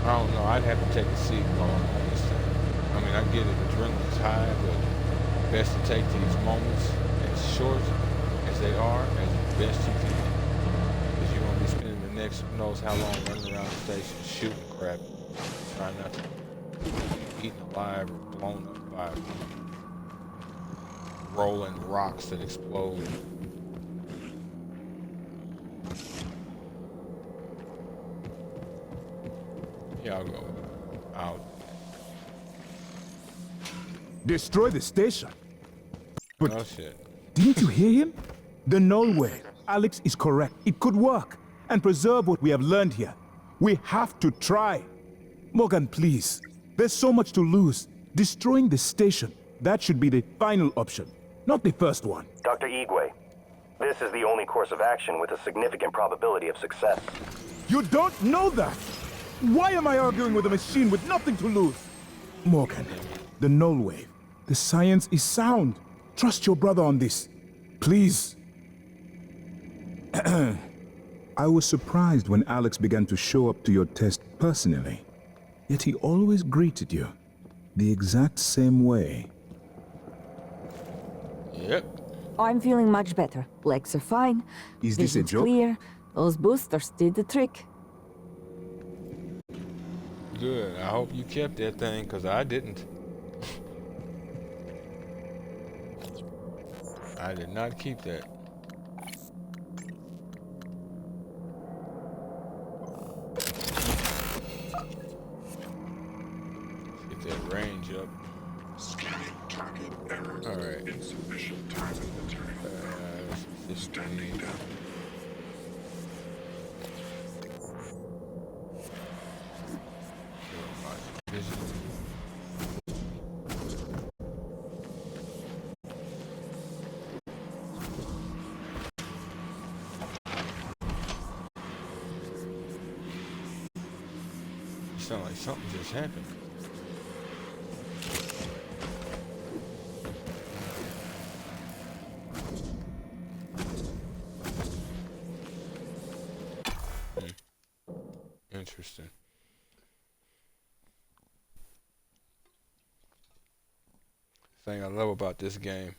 I don't know. I'd have to take a seat while I'm on this thing. I mean, I get it. Adrenaline's high, but best to take these moments as short as they are as best you can. Because you won't be spending the next who knows how long running around the station shooting crap, trying not to be eaten alive or blown up by rolling rocks that explode. Yeah, I'll go. Out. Destroy the station. But Oh shit. didn't you hear him? The null wave. Alex is correct. It could work and preserve what we have learned here. We have to try. Morgan, please. There's so much to lose. Destroying the station. That should be the final option, not the first one. Dr. Igwe, this is the only course of action with a significant probability of success. You don't know that! Why am I arguing with a machine with nothing to lose? Morgan, the null wave. The science is sound. Trust your brother on this. Please. I was surprised when Alex began to show up to your test personally. Yet he always greeted you the exact same way. Yep. I'm feeling much better. Legs are fine. Is this a Vision's joke? clear. Those boosters did the trick. Good. I hope you kept that thing, because I didn't. I did not keep that. Let's get that range up. Scanning target error. All right. Insufficient time and material. Standing down. Sound like something just happened. Interesting. Thing I love about this game,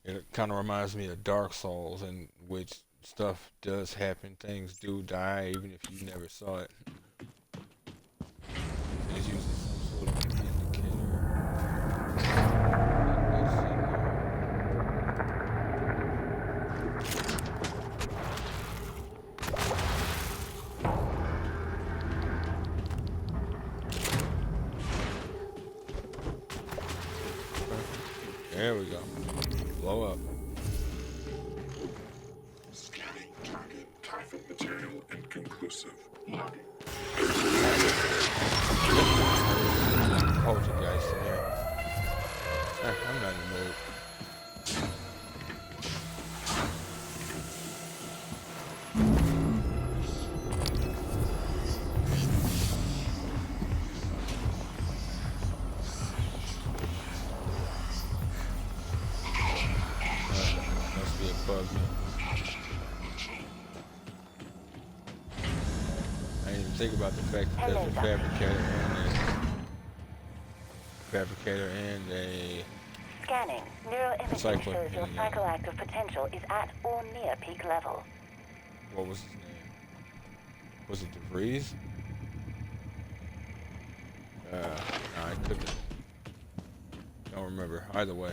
it kind of reminds me of Dark Souls, in which stuff does happen, things do die, even if you never saw it. There's usually some sort of indicator. There we go. Blow up. Scanning target. Typhon material inconclusive. Logging. Poltergeist in there. I'm not in the mood. Must be a bug. I didn't even think about the fact that there's a fabricator and a Scanning. Neural imaging Cycling shows your in, psychoactive potential is at or near peak level. what was his name? Was it DeVries? No, I couldn't. Don't remember. Either way.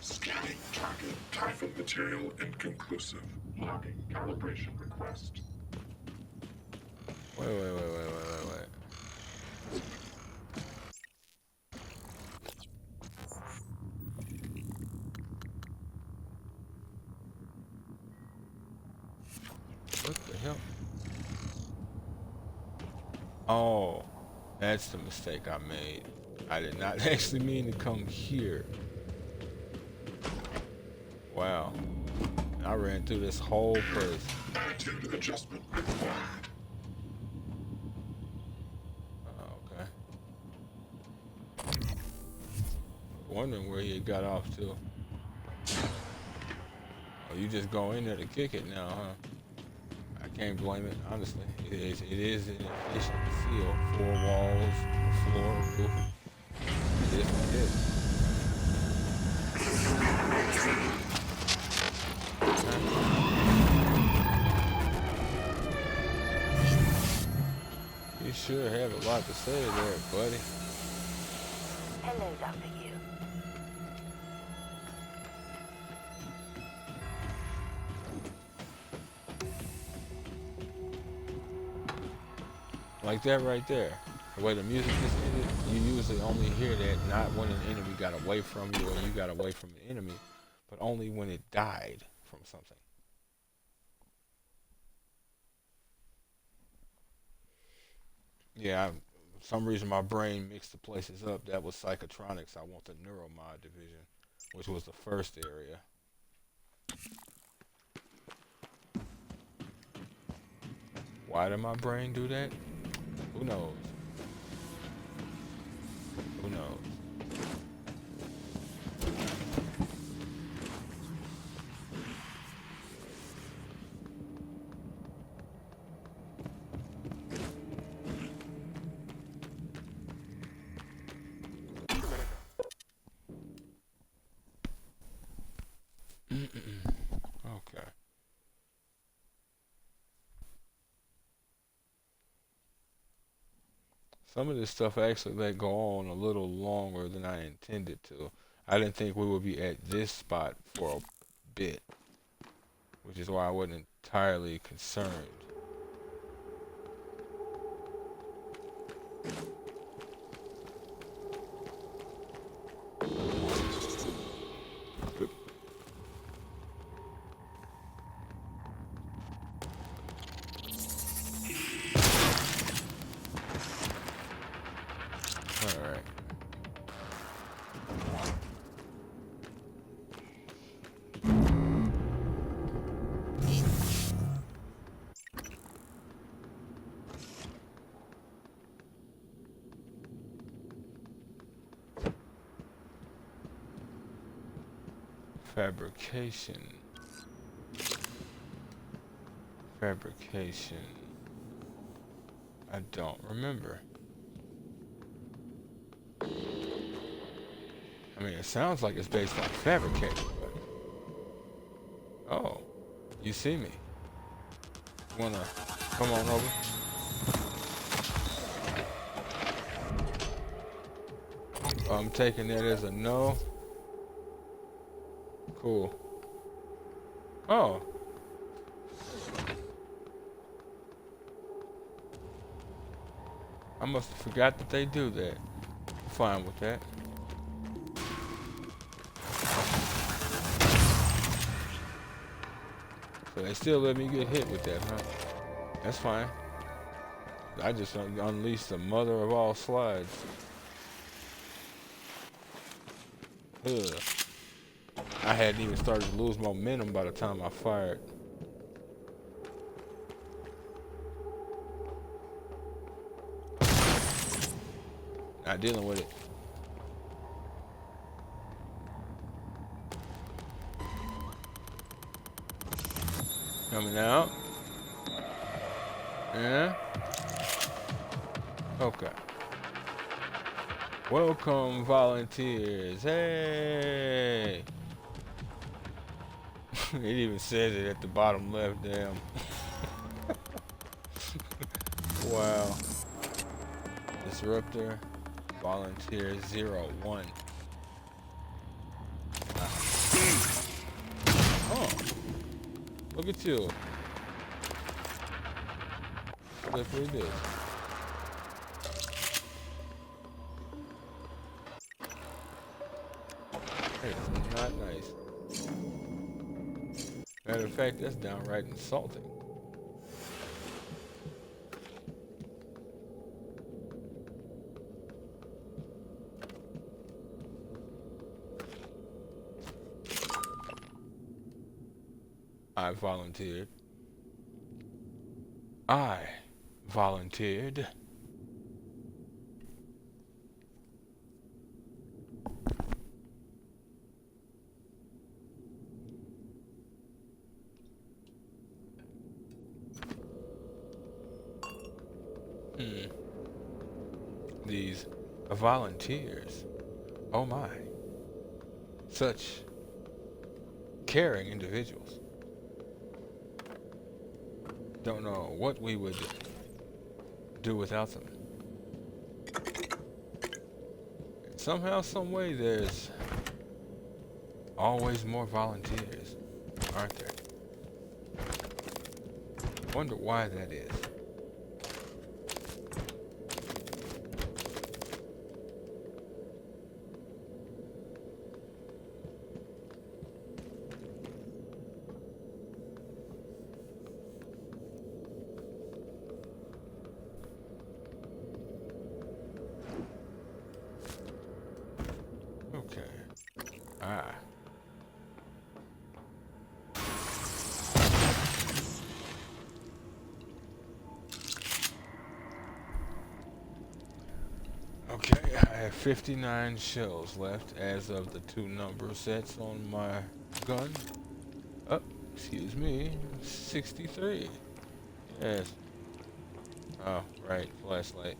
Scanning target. Typhon material inconclusive. Logging. Calibration request. Wait. Oh, that's the mistake I made. I did not actually mean to come here. Wow. I ran through this whole place. Attitude adjustment required. Okay. Wondering where he had got off to. Oh, you just go in there to kick it now, huh? I can't blame it, honestly. It is an efficient seal. 4 walls, floor, roof. It is what it is. You sure have a lot to say there, buddy. Hello, Dr. Yu. Like that right there. The way the music just ended, you usually only hear that not when an enemy got away from you or you got away from an enemy, but only when it died from something. Yeah, for some reason my brain mixed the places up. That was Psychotronics. I want the Neuromod division, which was the first area. Why did my brain do that? Who knows? Who knows? Okay. Some of this stuff actually let go on a little longer than I intended to. I didn't think we would be at this spot for a bit, which is why I wasn't entirely concerned. Alright. Fabrication. Fabrication. I don't remember. I mean, it sounds like it's based on fabricating, but... Oh, you see me. Wanna come on over? I'm taking that as a no. Cool. Oh. I must have forgot that they do that. I'm fine with that. So they still let me get hit with that, huh? That's fine. I just unleashed the mother of all slides. Ugh. I hadn't even started to lose momentum by the time I fired. Not dealing with it. Coming out. Yeah. Okay. Welcome, volunteers. Hey. It even says it at the bottom left. Damn. Wow. Disruptor. Volunteer 01. Oh. Look at you. Slippery dish. It's not nice. Matter of fact, that's downright insulting. I volunteered. I volunteered. These volunteers. Oh my. Such caring individuals. Don't know what we would do without them. Somehow, some way, there's always more volunteers, aren't there? Wonder why that is. Okay, I have 59 shells left as of the 2 number sets on my gun. Oh, excuse me, 63. Yes. Oh, right, flashlight.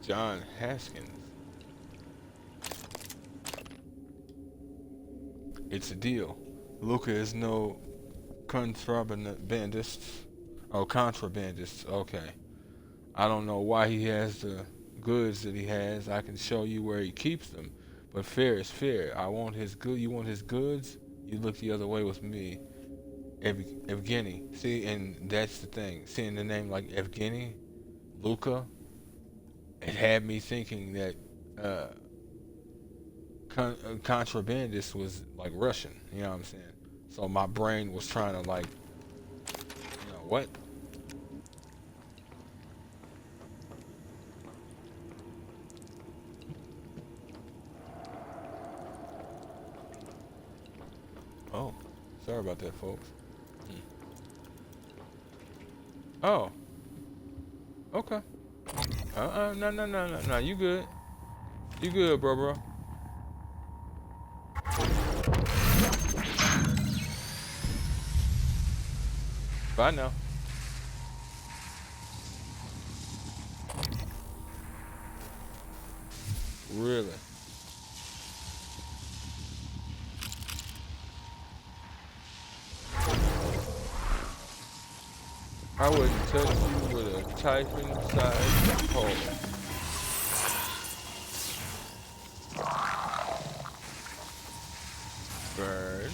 John Haskins. It's a deal. Luca is no contrabandist. Oh, contrabandists. Okay. I don't know why he has the goods that he has. I can show you where he keeps them. But fair is fair. I want his good. You want his goods? You look the other way with me. Evgeny. See, and that's the thing. Seeing the name like Evgeny, Luca, it had me thinking that contrabandist was like Russian. You know what I'm saying? So my brain was trying to like, you know, what? Oh, sorry about that, folks. Oh. Okay. No. You good. You good, bro. Bye now. Really? I wouldn't touch you with a Typhon-sized pole. Bird.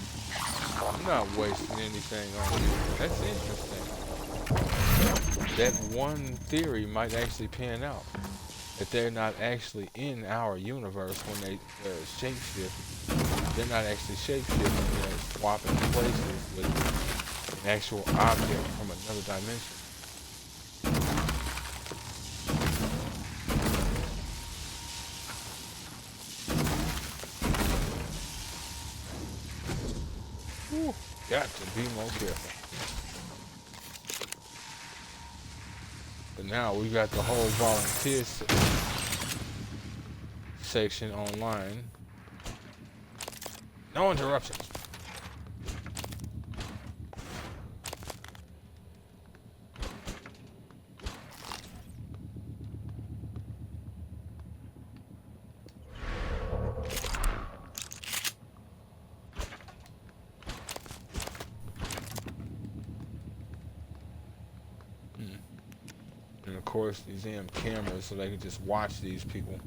I'm not wasting anything on you. That's interesting. That one theory might actually pan out. That they're not actually in our universe when they shapeshift. They're not actually shapeshifting, they're swapping places with an actual object from another dimension. Whew, got to be more careful. But now we got the whole volunteer section online. No interruptions. And of course, these damn cameras so they can just watch these people.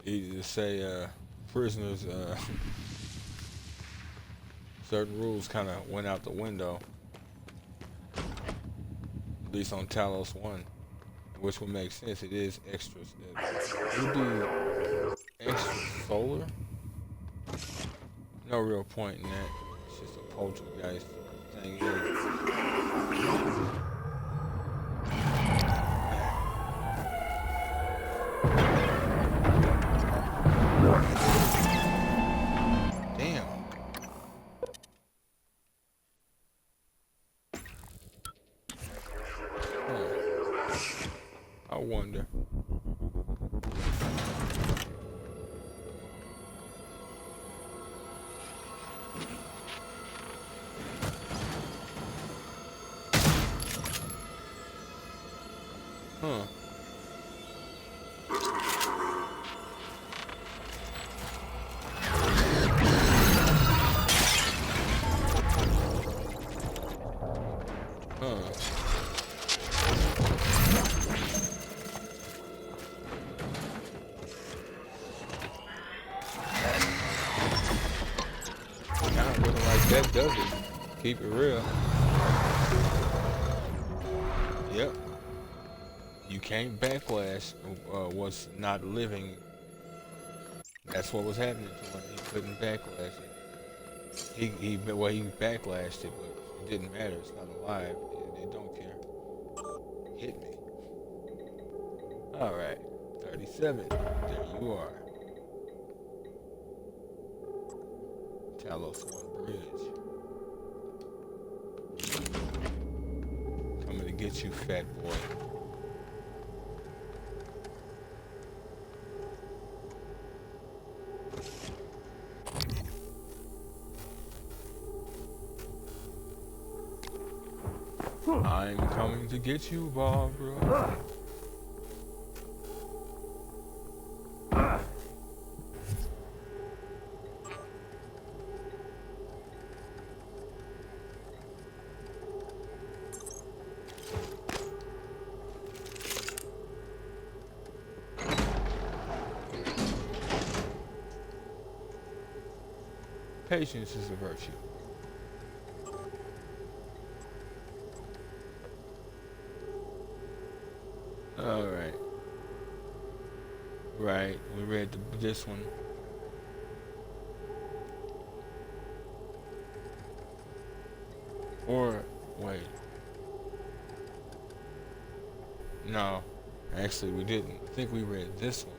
Easy to say, prisoners, certain rules kind of went out the window. At least on Talos 1. Which would make sense. It is extra. It would be extra solar. No real point in that. It's just a poltergeist thing. Damn. I wonder. Huh. Kinda looking like that does it. Keep it real. Yep. You can't backlash what's not living. That's what was happening to him. He couldn't backlash it. He backlashed it, but it didn't matter. It's not alive. They don't care. Hit me. All right, 37. There you are. Talos 1 Bridge. Coming to get you, fat boy. I'm coming to get you, Barbara. Patience is a virtue. All right. Right, we read this one. Or, wait. No, actually we didn't. I think we read this one.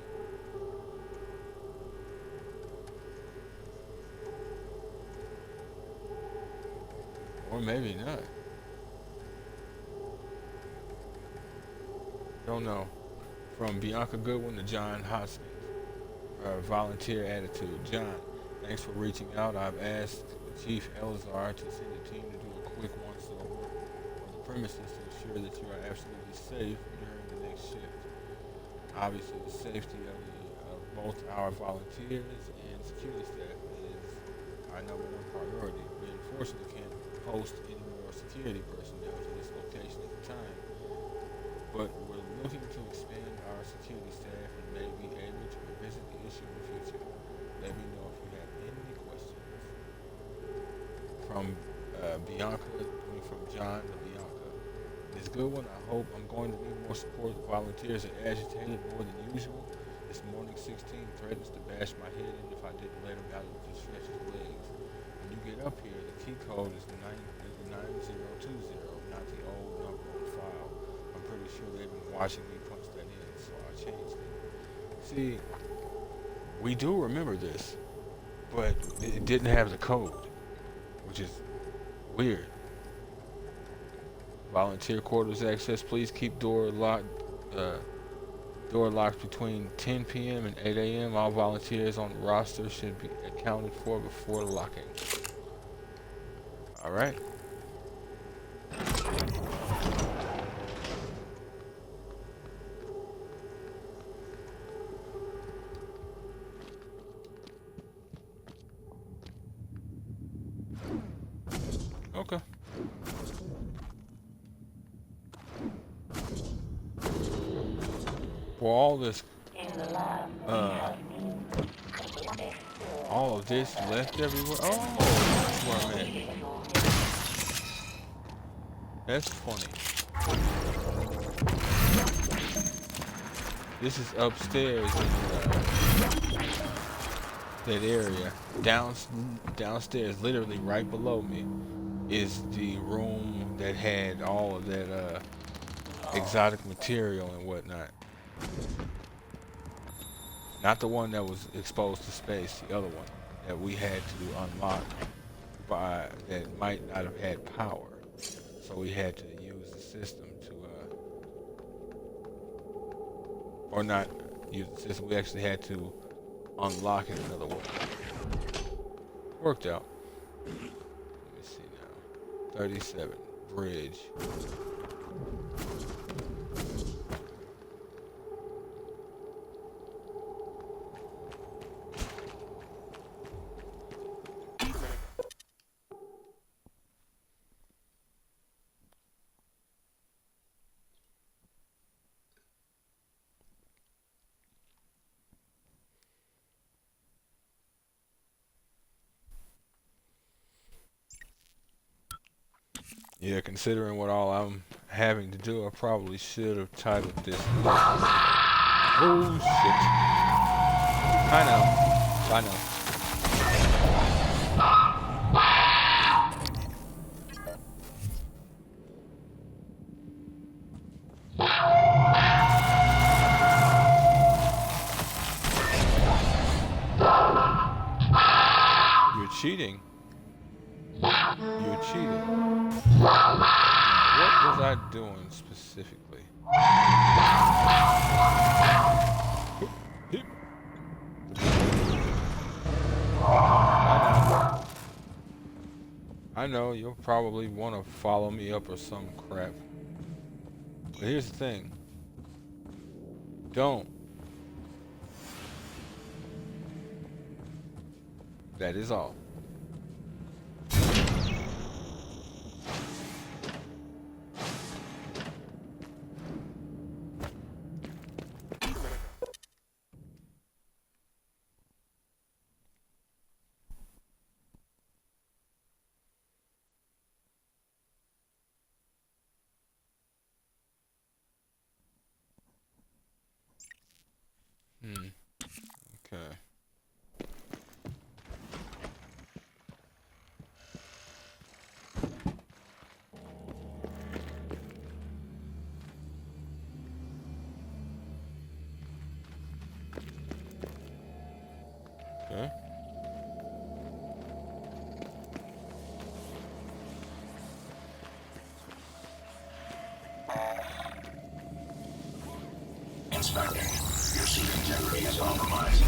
Or maybe not. Don't know. From Bianca Goodwin to John Hoskins. Volunteer attitude. John, thanks for reaching out. I've asked Chief Elzar to send a team to do a quick once-over on the premises to ensure that you are absolutely safe during the next shift. Obviously, the safety of both our volunteers and security staff is our #1 priority. We unfortunately can't post any more security personnel to this location at the time, but we're looking to expand our security staff and may be able to revisit the issue in the future. Let me know if you have any questions. From John to Bianca. This good one. I hope I'm going to need more support. The volunteers are agitated more than usual. This morning 16 threatens to bash my head in if I didn't let him out to stretch his legs. When you get up here, the key code is the 9020, not the old number on file. I'm pretty sure they've been watching me punch that in, so I changed it. See, we do remember this, but it didn't have the code, which is weird. Volunteer quarters access, please keep door locked between 10 p.m. and 8 a.m. All volunteers on the roster should be accounted for before locking. All right. Okay. For all this, all of this left everywhere. Oh, that's where I'm at. That's funny. This is upstairs that area. Downstairs, literally right below me, is the room that had all of that exotic material and whatnot. Not the one that was exposed to space, the other one that we had to unlock by that might not have had power. So we had to use the system to or not use the system, we actually had to unlock it another way. Worked out. Let me see now. 37. Bridge. Yeah, considering what all I'm having to do, I probably should have titled this. Oh shit. I know. I know. You're cheating. You're cheating. What was I doing specifically? I know you'll probably want to follow me up or some crap. But here's the thing. Don't. That is all. Okay. Okay. Inspecting. Your suit integrity is compromised.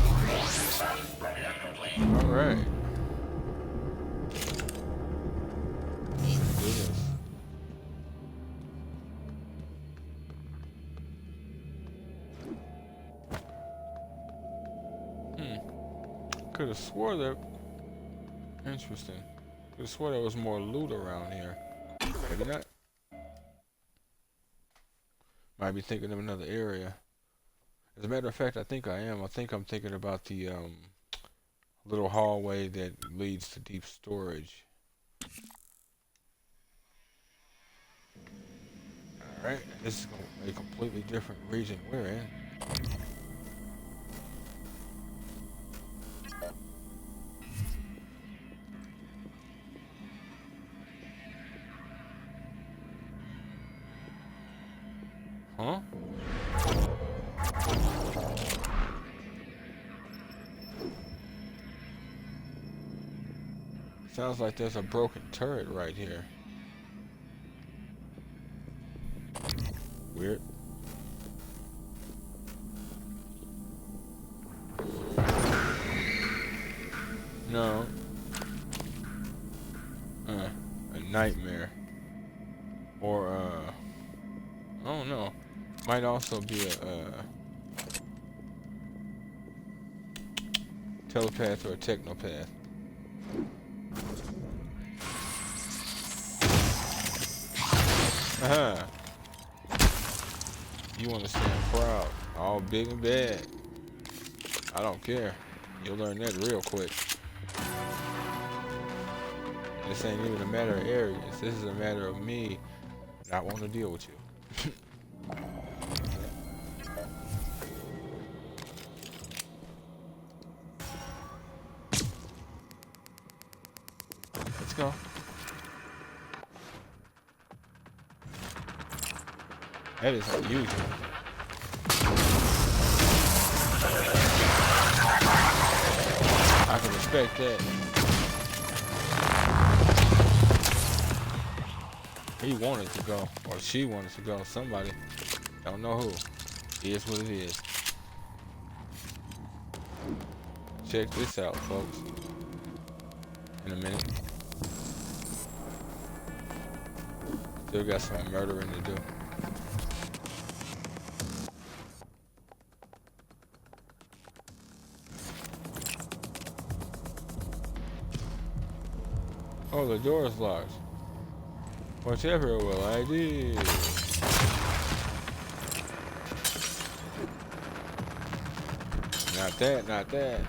Ready and complete. All right. Let's do this. Could have swore that. Interesting. Could have swore there was more loot around here. Maybe not. Might be thinking of another area. As a matter of fact, I think I am. I think I'm thinking about the little hallway that leads to deep storage. Alright, this is a completely different region we're in. Huh? Sounds like there's a broken turret right here. Weird. No. A nightmare. Or, I don't know. Might also be a telepath or a technopath. Aha. You want to stand proud, all big and bad. I don't care. You'll learn that real quick. This ain't even a matter of arrogance. This is a matter of me not wanting to deal with you. Let's go. That is unusual. I can respect that. He wanted to go, or she wanted to go. Somebody, don't know who. It is what it is. Check this out, folks. In a minute. Still got some murdering to do. Oh, the door is locked. Whatever will I do? Not that, not that.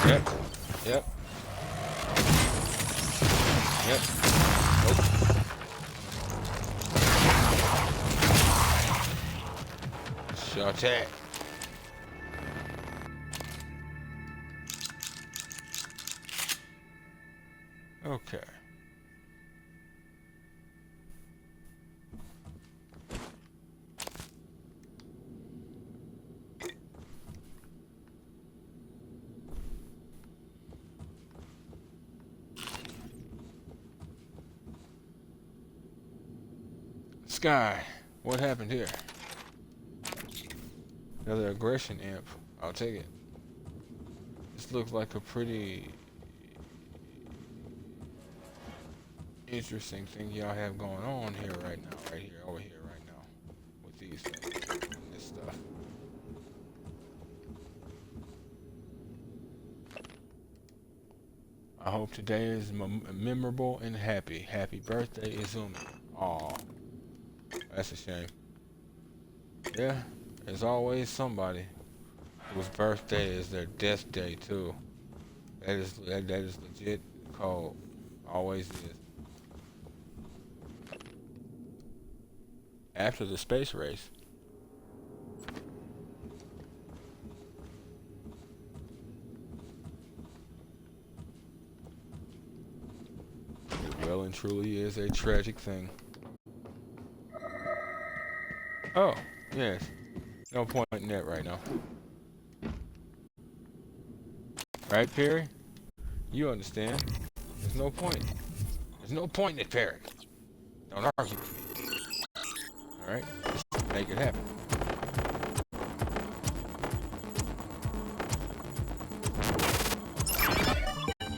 Yep. Yep. Yep. Nope. Shot it. Okay. Sky, what happened here? Another aggression imp. I'll take it. This looks like a pretty interesting thing y'all have going on here right now, over here right now, with these things, this stuff. I hope today is memorable and happy. Happy birthday, Izumi. Aw, that's a shame. Yeah, there's always somebody whose birthday is their death day too. That is legit cold. Always is. After the space race. It well and truly is a tragic thing. Oh, yes. No point in that right now. Right, Perry? You understand. There's no point. There's no point in it, Perry. Don't argue with me. Alright? Just make it happen.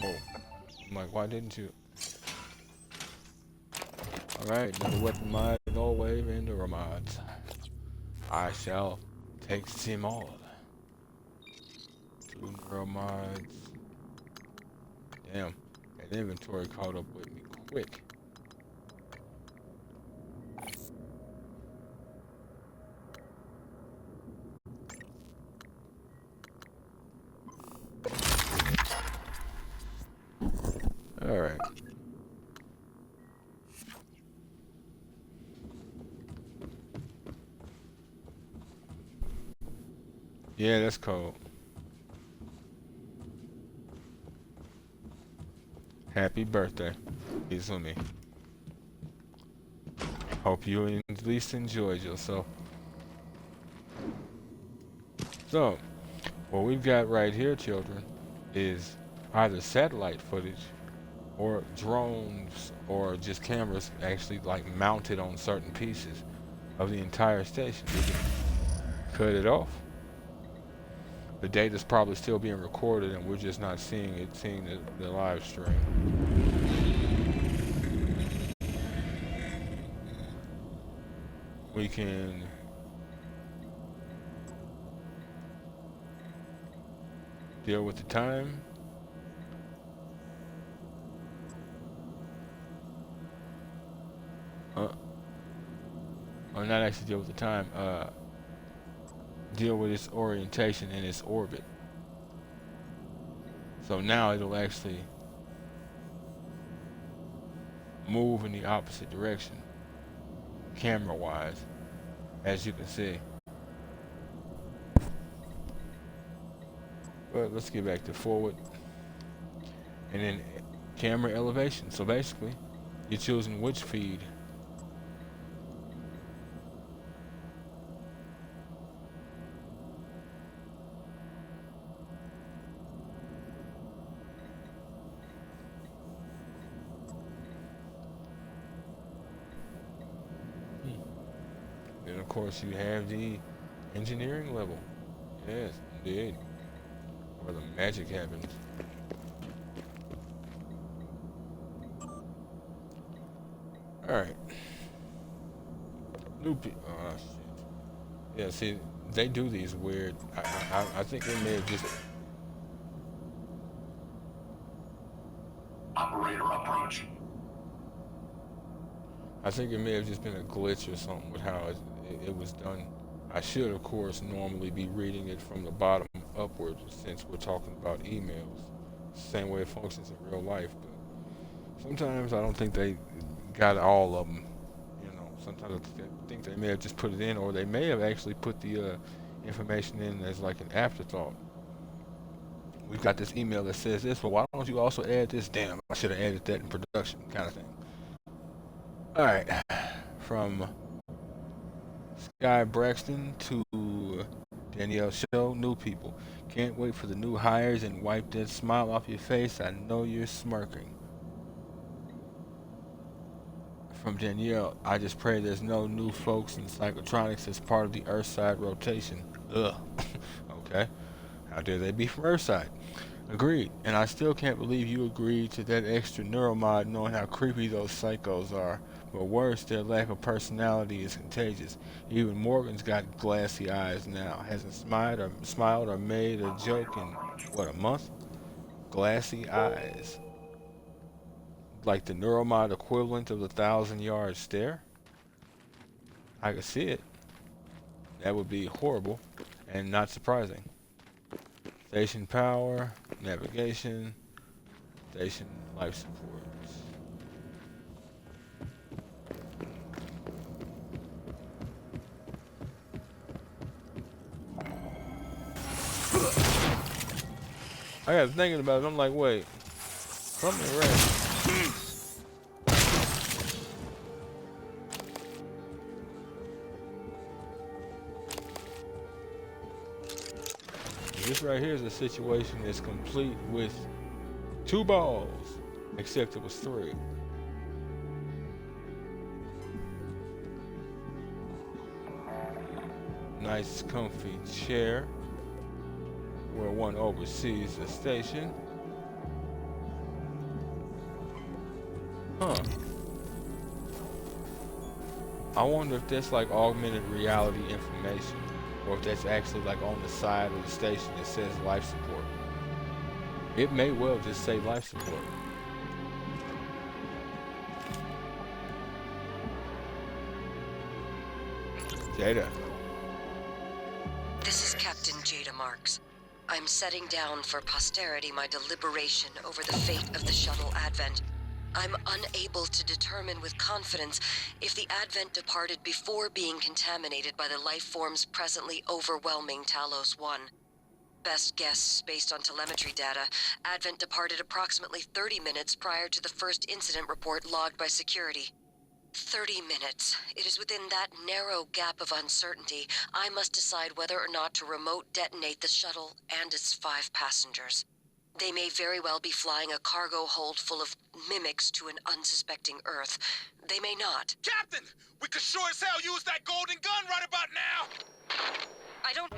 Oh. I'm like, why didn't you? Alright, another weapon mod, no wave, and the mods. I shall take them all. 2 neural mods. Damn, that inventory caught up with me quick. Alright. Yeah, that's cold. Happy birthday, Izumi. Hope you at least enjoyed yourself. So, what we've got right here, children, is either satellite footage or drones or just cameras actually like mounted on certain pieces of the entire station. We can cut it off. The data's probably still being recorded and we're just not seeing it, seeing the live stream. We can deal with the time. Or not actually deal with the time, deal with its orientation and its orbit. So now it'll actually move in the opposite direction, camera-wise. as you can see. But let's get back to forward. And then camera elevation. So basically, you're choosing which feed. Then of course you have the engineering level. Yes, indeed. Where the magic happens. Alright. New people. Oh, shit. Yeah, see, they do these weird. I think they may have just. Operator approach. I think it may have just been a glitch or something with how it was done. I should, of course, normally be reading it from the bottom upwards since we're talking about emails. Same way it functions in real life, but sometimes I don't think they got all of them. You know, sometimes I think they may have just put it in, or they may have actually put the information in as like an afterthought. We've got this email that says this, but why don't you also add this? Damn, I should have added that in production, kind of thing. Alright, from Sky Braxton to Danielle Show, new people. Can't wait for the new hires and wipe that smile off your face. I know you're smirking. From Danielle, I just pray there's no new folks in Psychotronics as part of the Earthside rotation. Ugh. Okay. How dare they be from Earthside? Agreed. And I still can't believe you agreed to that extra neuromod knowing how creepy those psychos are. But worse, their lack of personality is contagious. Even Morgan's got glassy eyes now. Hasn't smiled or made a joke in, what, a month? Glassy eyes. Like the neuromod equivalent of the 1,000-yard stare? I could see it. That would be horrible and not surprising. Station power, navigation, station life support. I got thinking about it. I'm like, wait, something red. This right here is a situation that's complete with 2 balls, except it was 3. Nice comfy chair where one oversees the station. Huh. I wonder if that's like augmented reality information, or if that's actually like on the side of the station that says life support. It may well just say life support. Jada. This is Captain Jada Marks. I'm setting down for posterity my deliberation over the fate of the shuttle Advent. I'm unable to determine with confidence if the Advent departed before being contaminated by the life forms presently overwhelming Talos 1. Best guess, based on telemetry data, Advent departed approximately 30 minutes prior to the first incident report logged by security. 30 minutes. It is within that narrow gap of uncertainty I must decide whether or not to remote detonate the shuttle and its 5 passengers. They may very well be flying a cargo hold full of mimics to an unsuspecting Earth. They may not. Captain! We could sure as hell use that golden gun right about now! I don't...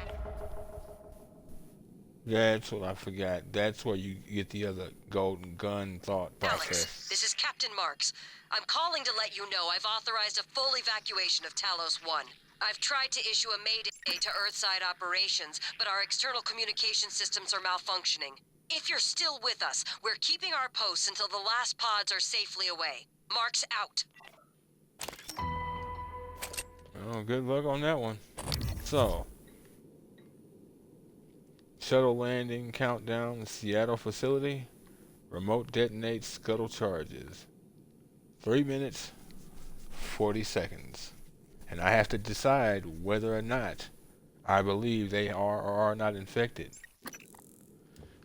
That's what I forgot. That's where you get the other golden gun thought process. Alex, this is Captain Marks. I'm calling to let you know I've authorized a full evacuation of Talos 1. I've tried to issue a mayday to Earthside operations, but our external communication systems are malfunctioning. If you're still with us, we're keeping our posts until the last pods are safely away. Marks out. Oh, good luck on that one. So, shuttle landing countdown, Seattle facility. Remote detonate scuttle charges. 3 minutes, 40 seconds. And I have to decide whether or not I believe they are or are not infected.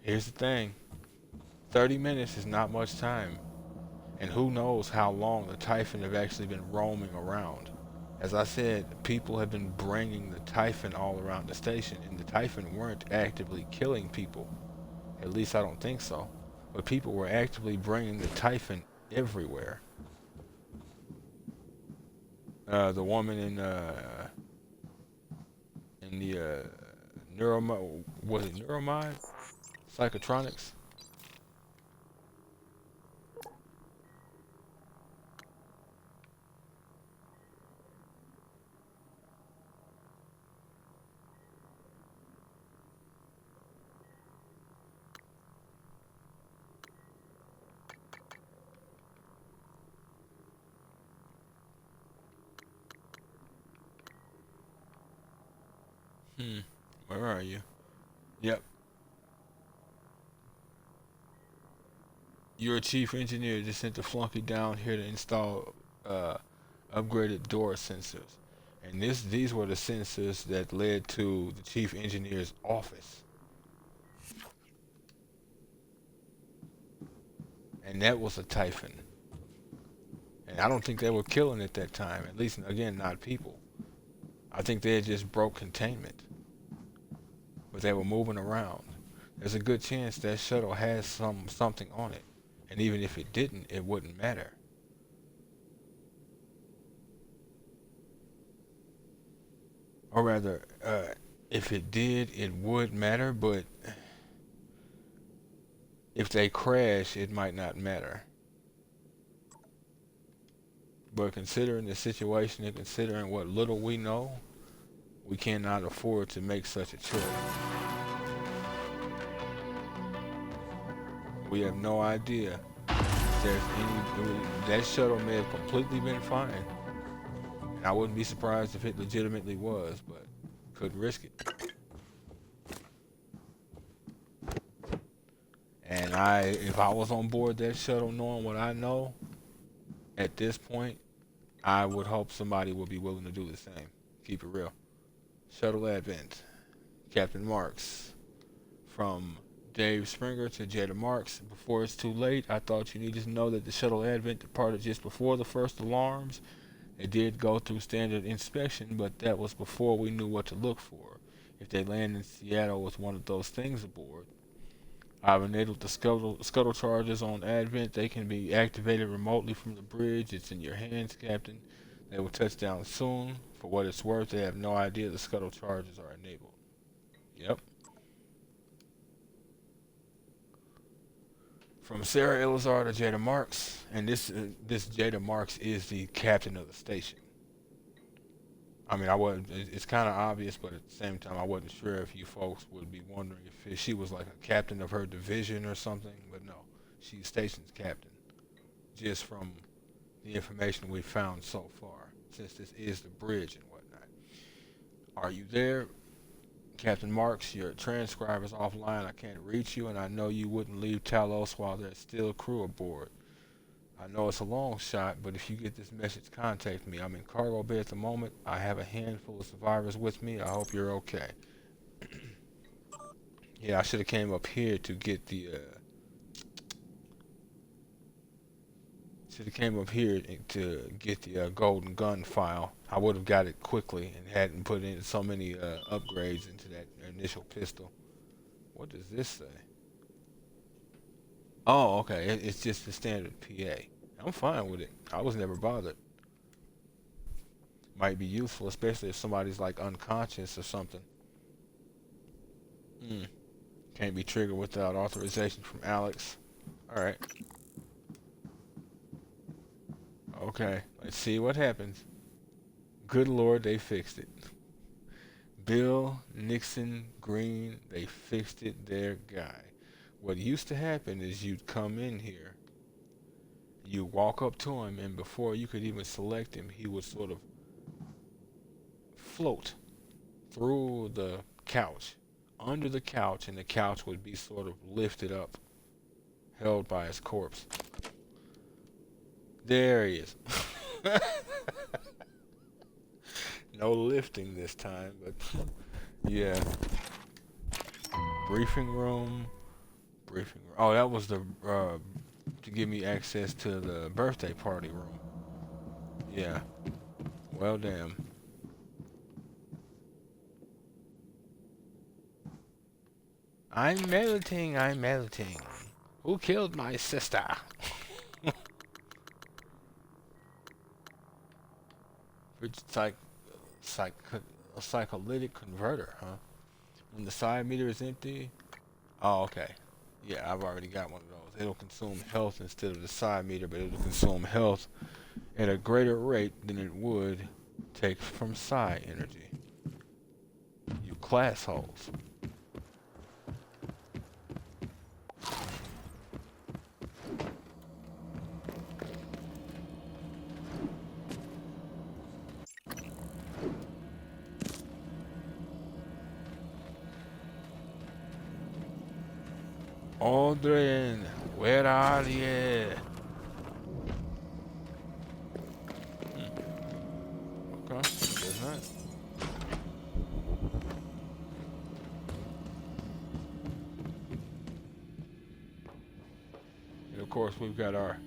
Here's the thing. 30 minutes is not much time. And who knows how long the Typhon have actually been roaming around. As I said, people have been bringing the Typhon all around the station, and the Typhon weren't actively killing people. At least I don't think so. But people were actively bringing the Typhon everywhere. The woman in the was it Neuromod? Psychotronics? Where are you? Yep. You're a chief engineer just sent the flunky down here to install upgraded door sensors. And these were the sensors that led to the chief engineer's office. And that was a Typhon. And I don't think they were killing at that time. At least, again, not people. I think they had just broke containment. But they were moving around. There's a good chance that shuttle has something on it. And even if it didn't, it wouldn't matter. Or rather, if it did, it would matter, but if they crash, it might not matter. But considering the situation and considering what little we know, we cannot afford to make such a choice. We have no idea if there's any. That shuttle may have completely been fine. And I wouldn't be surprised if it legitimately was, but couldn't risk it. And if I was on board that shuttle knowing what I know, at this point, I would hope somebody would be willing to do the same. Keep it real. Shuttle Advent. Captain Marks. From Dave Springer to Jada Marks. Before it's too late, I thought you needed to know that the Shuttle Advent departed just before the first alarms. It did go through standard inspection, but that was before we knew what to look for. If they land in Seattle with one of those things aboard. I've enabled the scuttle charges on Advent. They can be activated remotely from the bridge. It's in your hands, Captain. They will touch down soon. For what it's worth, they have no idea the scuttle charges are enabled. Yep. From Sarah Elazar to Jada Marks, and this Jada Marks is the captain of the station. I mean, it's kind of obvious, but at the same time, I wasn't sure if you folks would be wondering if she was like a captain of her division or something, but no, she's station's captain, just from the information we've found so far, since this is the bridge and whatnot. Are you there? Captain Marks, your transcriber's offline. I can't reach you, and I know you wouldn't leave Talos while there's still crew aboard. I know it's a long shot, but if you get this message, contact me. I'm in cargo bay at the moment. I have a handful of survivors with me. I hope you're okay. Yeah, I should have came up here to get the Golden Gun file. I would have got it quickly and hadn't put in so many upgrades into that initial pistol. What does this say? Oh, okay. It's just the standard PA. I'm fine with it. I was never bothered. Might be useful, especially if somebody's like unconscious or something. Can't be triggered without authorization from Alex. Alright. Okay, let's see what happens. Good Lord, they fixed it. Bill, Nixon, Green, they fixed it, their guy. What used to happen is you'd come in here, you walk up to him, and before you could even select him, he would sort of float through the couch, under the couch, and the couch would be sort of lifted up, held by his corpse. There he is. No lifting this time, but yeah. Briefing room. Briefing room. Oh, that was the to give me access to the birthday party room. Yeah. Well, damn. I'm melting. I'm melting. Who killed my sister? It's like a psycholytic converter, huh? When the side meter is empty. Oh, okay. Yeah, I've already got one of those. It'll consume health instead of the side meter, but it'll consume health at a greater rate than it would take from psi energy. You class holes. Aldrin, where are you? Okay, guess not. And of course, we've got our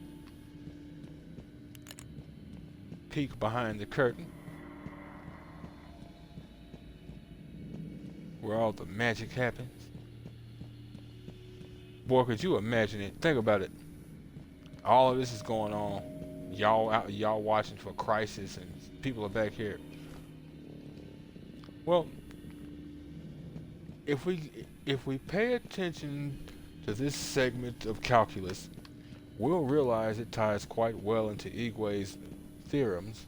peek behind the curtain, where all the magic happens. Boy, could you imagine it? Think about it. All of this is going on. Y'all watching for Crisis, and people are back here. Well, if we pay attention to this segment of calculus, we'll realize it ties quite well into Igue's theorems.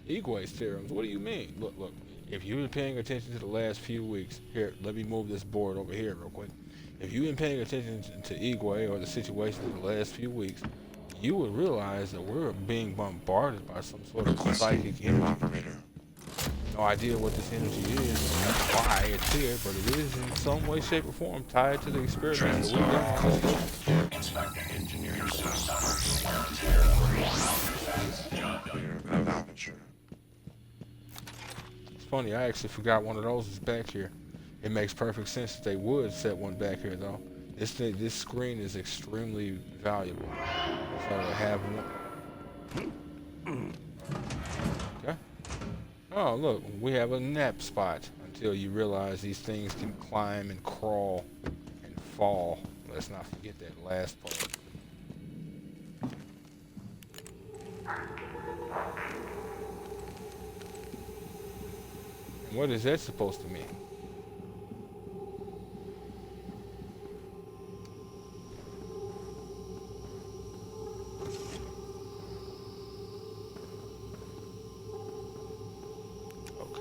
Igue's theorems? What do you mean? Look. If you've been paying attention to the last few weeks, here, let me move this board over here real quick. If you've been paying attention to Igue or the situation in the last few weeks, you would realize that we're being bombarded by some sort of psychic energy. No idea what this energy is, why it's here, but it is in some way, shape, or form tied to the experiments that we've done on this ship. Inspecting engineer systems. It's funny, I actually forgot one of those is back here. It makes perfect sense that they would set one back here, though. This screen is extremely valuable. So to have one. Okay. Oh, look, we have a nap spot until you realize these things can climb and crawl and fall. Let's not forget that last part. And what is that supposed to mean?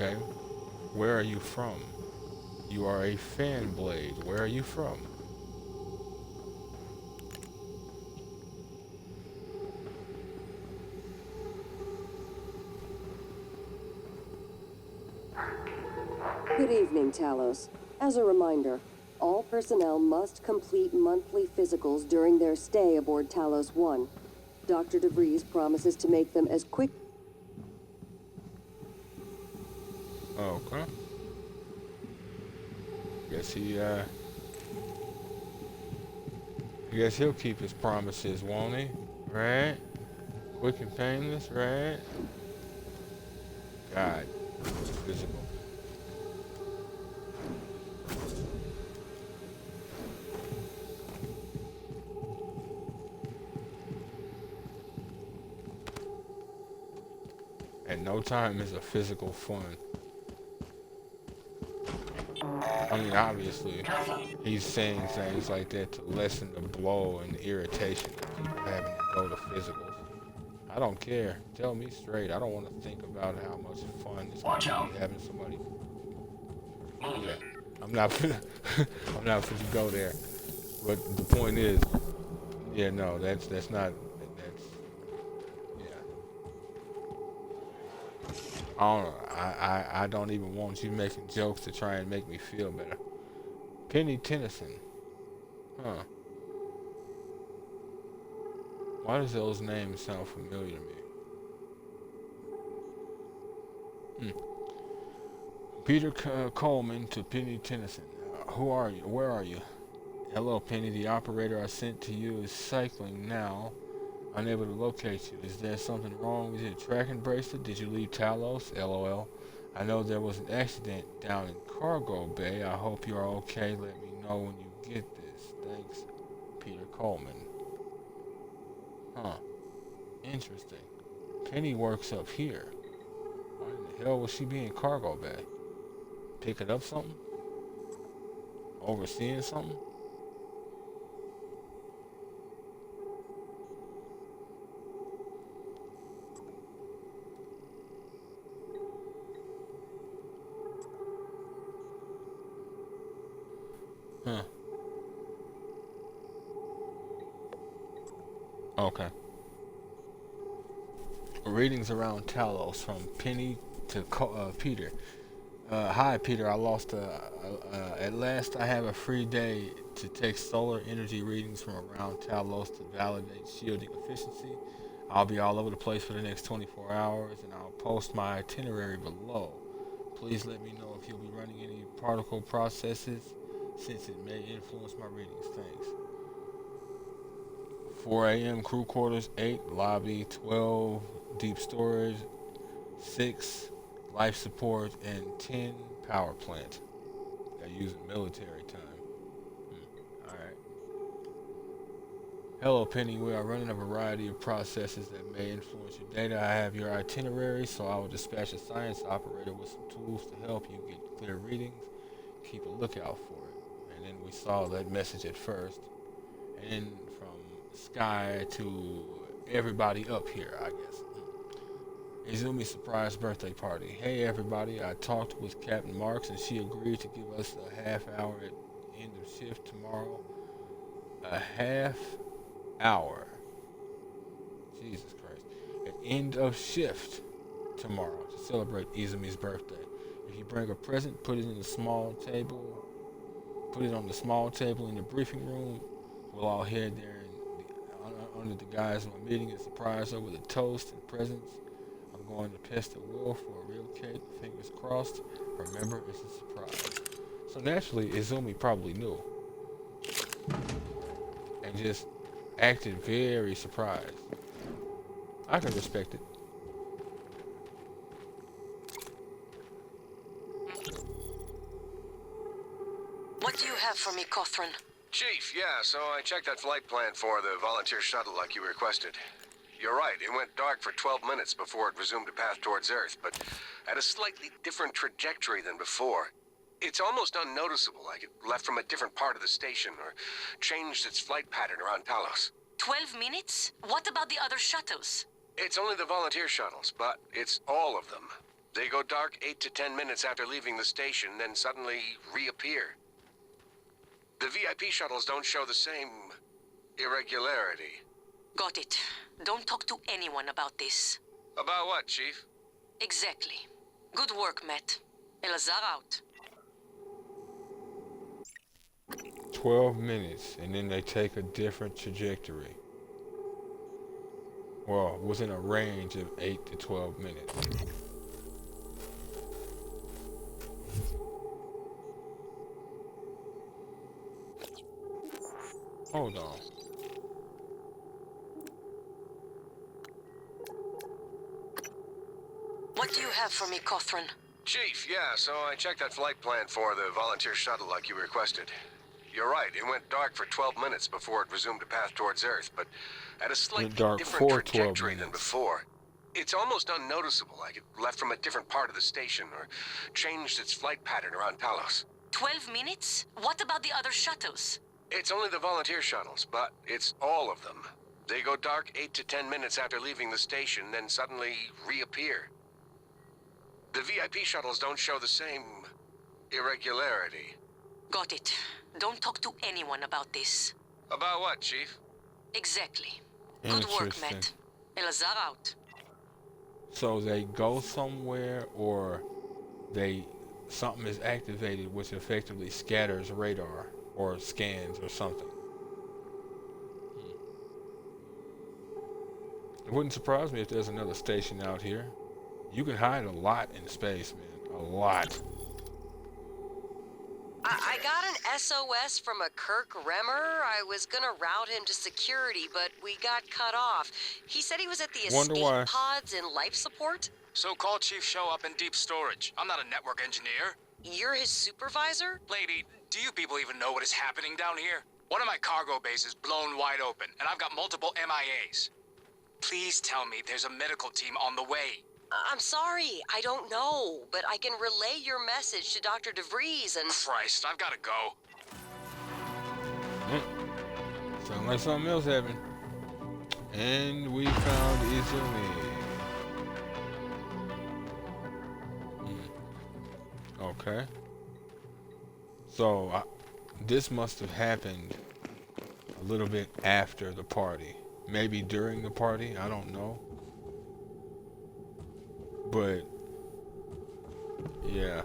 Okay, where are you from? You are a fan blade. Where are you from? Good evening, Talos. As a reminder, all personnel must complete monthly physicals during their stay aboard Talos 1. Dr. DeVries promises to make them as quick. Okay. Guess he'll keep his promises, won't he? Right? Quick and painless, right? God. Physical. And no time is a physical fun. I mean, obviously, he's saying things like that to lessen the blow and the irritation of people having to go to physicals. I don't care. Tell me straight. I don't want to think about how much fun it's going to be having somebody. Yeah, I'm not finna go there. But the point is, yeah, no, that's not. I don't even want you making jokes to try and make me feel better. Penny Tennyson. Huh. Why does those names sound familiar to me? Peter Coleman to Penny Tennyson. Who are you? Where are you? Hello, Penny. The operator I sent to you is cycling now. Unable to locate you. Is there something wrong with your tracking bracelet? Did you leave Talos? LOL. I know there was an accident down in Cargo Bay. I hope you are okay. Let me know when you get this. Thanks, Peter Coleman. Huh. Interesting. Penny works up here. Why in the hell would she be in Cargo Bay? Picking up something? Overseeing something? Huh. Okay. Readings around Talos from Penny to Peter. Hi, Peter. I lost. At last, I have a free day to take solar energy readings from around Talos to validate shielding efficiency. I'll be all over the place for the next 24 hours, and I'll post my itinerary below. Please let me know if you'll be running any particle processes, since it may influence my readings. Thanks. 4 a.m. crew quarters, 8 lobby, 12 deep storage, 6 life support, and 10 power plant. They're using military time. Alright. Hello, Penny. We are running a variety of processes that may influence your data. I have your itinerary, so I will dispatch a science operator with some tools to help you get clear readings. Keep a lookout for it. And then we saw that message at first. And then from Sky to everybody up here, I guess. Izumi surprise birthday party. Hey everybody, I talked with Captain Marks and she agreed to give us a half hour at end of shift tomorrow. A half hour. Jesus Christ. At end of shift tomorrow to celebrate Izumi's birthday. If you bring a present, put it in the small table. Put it on the small table in the briefing room. We'll all head there under the guise of a meeting and surprise her with a toast and presents. I'm going to pest the will for a real cake. Fingers crossed. Remember, it's a surprise. So naturally, Izumi probably knew. And just acted very surprised. I can respect it. What do you have for me, Cothran? Chief, yeah, so I checked that flight plan for the volunteer shuttle like you requested. You're right, it went dark for 12 minutes before it resumed a path towards Earth, but at a slightly different trajectory than before. It's almost unnoticeable, like it left from a different part of the station or changed its flight pattern around Talos. 12 minutes? What about the other shuttles? It's only the volunteer shuttles, but it's all of them. They go dark 8 to 10 minutes after leaving the station, then suddenly reappear. The VIP shuttles don't show the same irregularity. Got it. Don't talk to anyone about this. About what, Chief? Exactly. Good work, Matt. Elazar out. 12 minutes, and then they take a different trajectory. Well, within a range of 8 to 12 minutes. Hold on. What do you have for me, Cothran? Chief, yeah, so I checked that flight plan for the volunteer shuttle like you requested. You're right, it went dark for 12 minutes before it resumed a path towards Earth, but at a slightly different trajectory than before. It's almost unnoticeable, like it left from a different part of the station or changed its flight pattern around Talos. 12 minutes? What about the other shuttles? It's only the volunteer shuttles, but it's all of them. They go dark 8 to 10 minutes after leaving the station, then suddenly reappear. The VIP shuttles don't show the same irregularity. Got it. Don't talk to anyone about this. About what, Chief? Exactly. Good work, Matt. Elazar out. So they go somewhere, or something is activated which effectively scatters radar or scans or something. It wouldn't surprise me if there's another station out here. You can hide a lot in space, man. A lot. I got an SOS from a Kirk Remmer. I was gonna route him to security, but we got cut off. He said he was at the Wonder escape why. pods in life support. So call Chief Show up in deep storage. I'm not a network engineer. You're his supervisor? Lady, do you people even know what is happening down here? One of my cargo bays is blown wide open, and I've got multiple MIAs. Please tell me there's a medical team on the way. I'm sorry, I don't know, but I can relay your message to Dr. DeVries and... Christ, I've gotta go. Sounds like something else happened. And we found Izumi. Okay. So, this must have happened a little bit after the party. Maybe during the party, I don't know. But, yeah.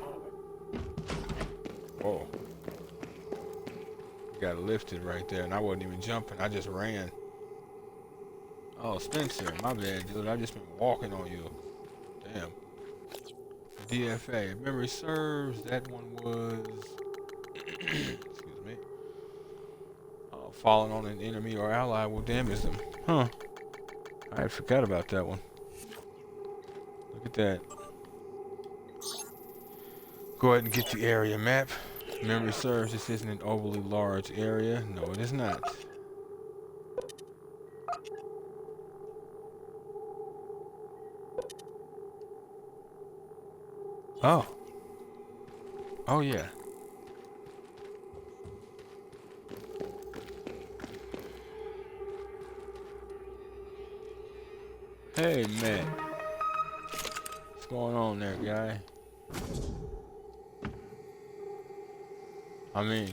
Oh. Got lifted right there, and I wasn't even jumping. I just ran. Oh, Spencer, my bad, dude. I just been walking on you. Damn. DFA. If memory serves, that one was... excuse me. Falling on an enemy or ally will damage them. Huh. I forgot about that one. Look at that. Go ahead and get the area map. Memory serves, this isn't an overly large area. No, it is not. Oh. Oh, yeah. Hey, Matt. What's going on there, guy? I mean,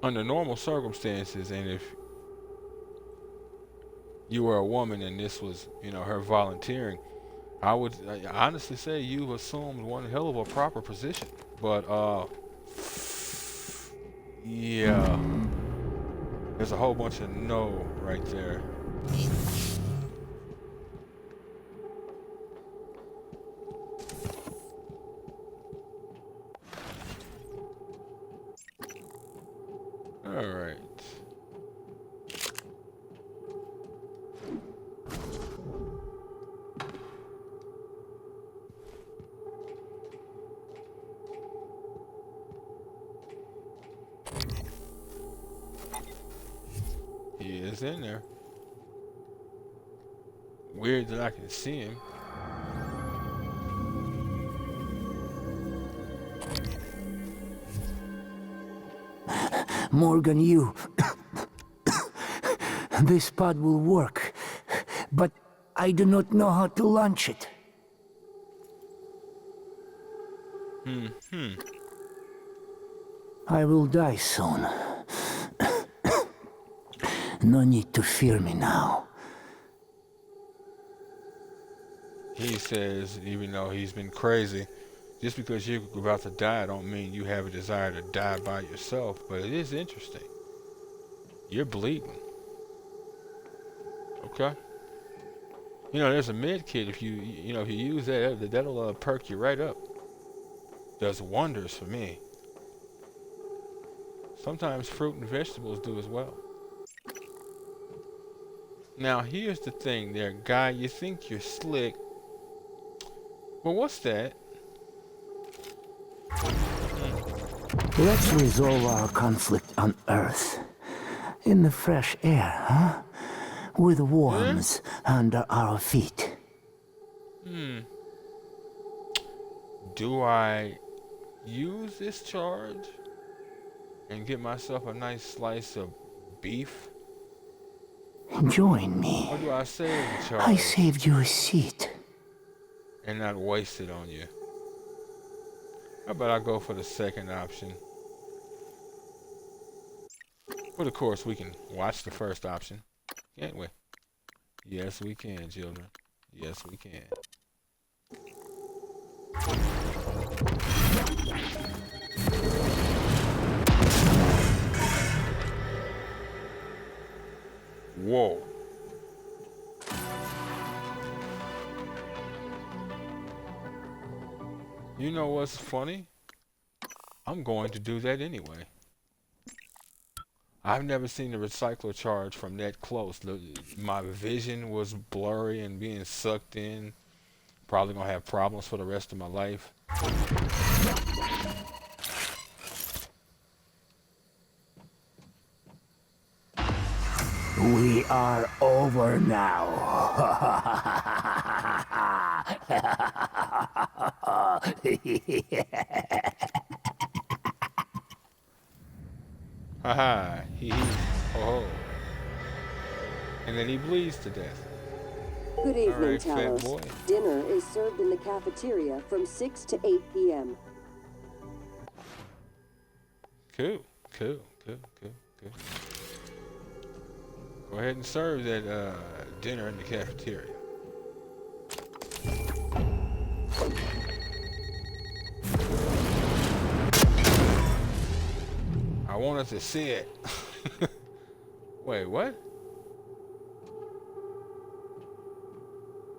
under normal circumstances, and if you were a woman and this was, you know, her volunteering, I would honestly say you assumed one hell of a proper position. But, yeah. There's a whole bunch of no right there. All right. He is in there. Weird that I can see him. Morgan, you... This pod will work, but I do not know how to launch it. I will die soon. No need to fear me now. He says, even though he's been crazy, just because you're about to die don't mean you have a desire to die by yourself, but it is interesting. You're bleeding. Okay. You know, there's a med kit. If you if you use that, that'll perk you right up. Does wonders for me. Sometimes fruit and vegetables do as well. Now, here's the thing there, guy. You think you're slick. Well, what's that? Let's resolve our conflict on Earth. In the fresh air, huh? With worms under our feet. Do I use this charge and get myself a nice slice of beef? Join me. Or do I save the charge I saved you a seat. and not waste it on you? How about I go for the second option? But of course, we can watch the first option, can't we? Yes, we can, children. Yes, we can. Whoa. You know what's funny? I'm going to do that anyway. I've never seen the recycler charge from that close. My vision was blurry and being sucked in. Probably gonna have problems for the rest of my life. We are over now. Haha, hee hee, ho ho. And then he bleeds to death. Good evening, All right, fat Talos. boy. Dinner is served in the cafeteria from 6 to 8 p.m. Cool. Go ahead and serve that dinner in the cafeteria. I wanted to see it. Wait, what?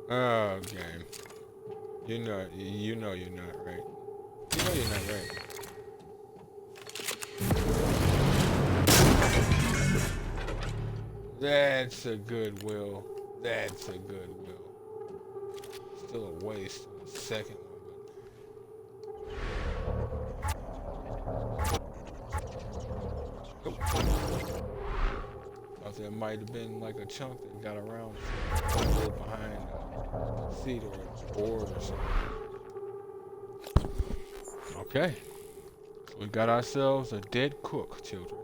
Oh, game. You know you're not right. You know you're not right. That's a Goodwill. That's a Goodwill. Still a waste of the second one. Thought there might have been like a chunk that got around behind a seat or a board or something. Okay. So we got ourselves a dead cook, children.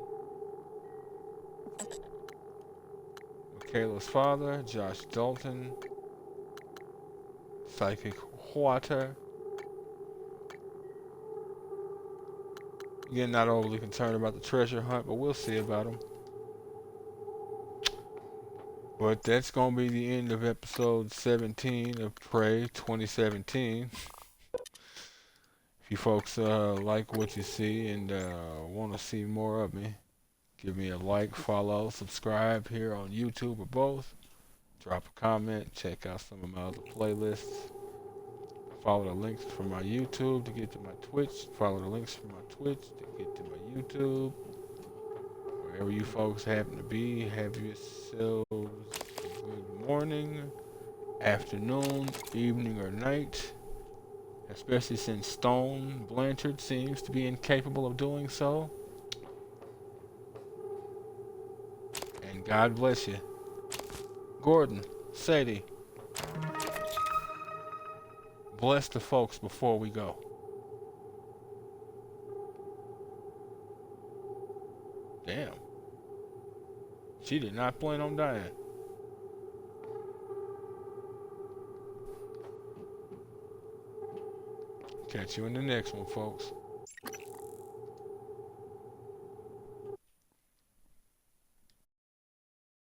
Michaela's father, Josh Dalton. Psychic Water. Again, not overly concerned about the treasure hunt, but we'll see about him. But that's going to be the end of episode 17 of Prey 2017. If you folks like what you see and want to see more of me, give me a like, follow, subscribe here on YouTube or both. Drop a comment, check out some of my other playlists. Follow the links from my YouTube to get to my Twitch. Follow the links from my Twitch to get to my YouTube. Wherever you folks happen to be, have yourselves a good morning, afternoon, evening, or night. Especially since Stone Blanchard seems to be incapable of doing so. And God bless you. Gordon, Sadie, bless the folks before we go. Damn. She did not plan on dying. Catch you in the next one, folks.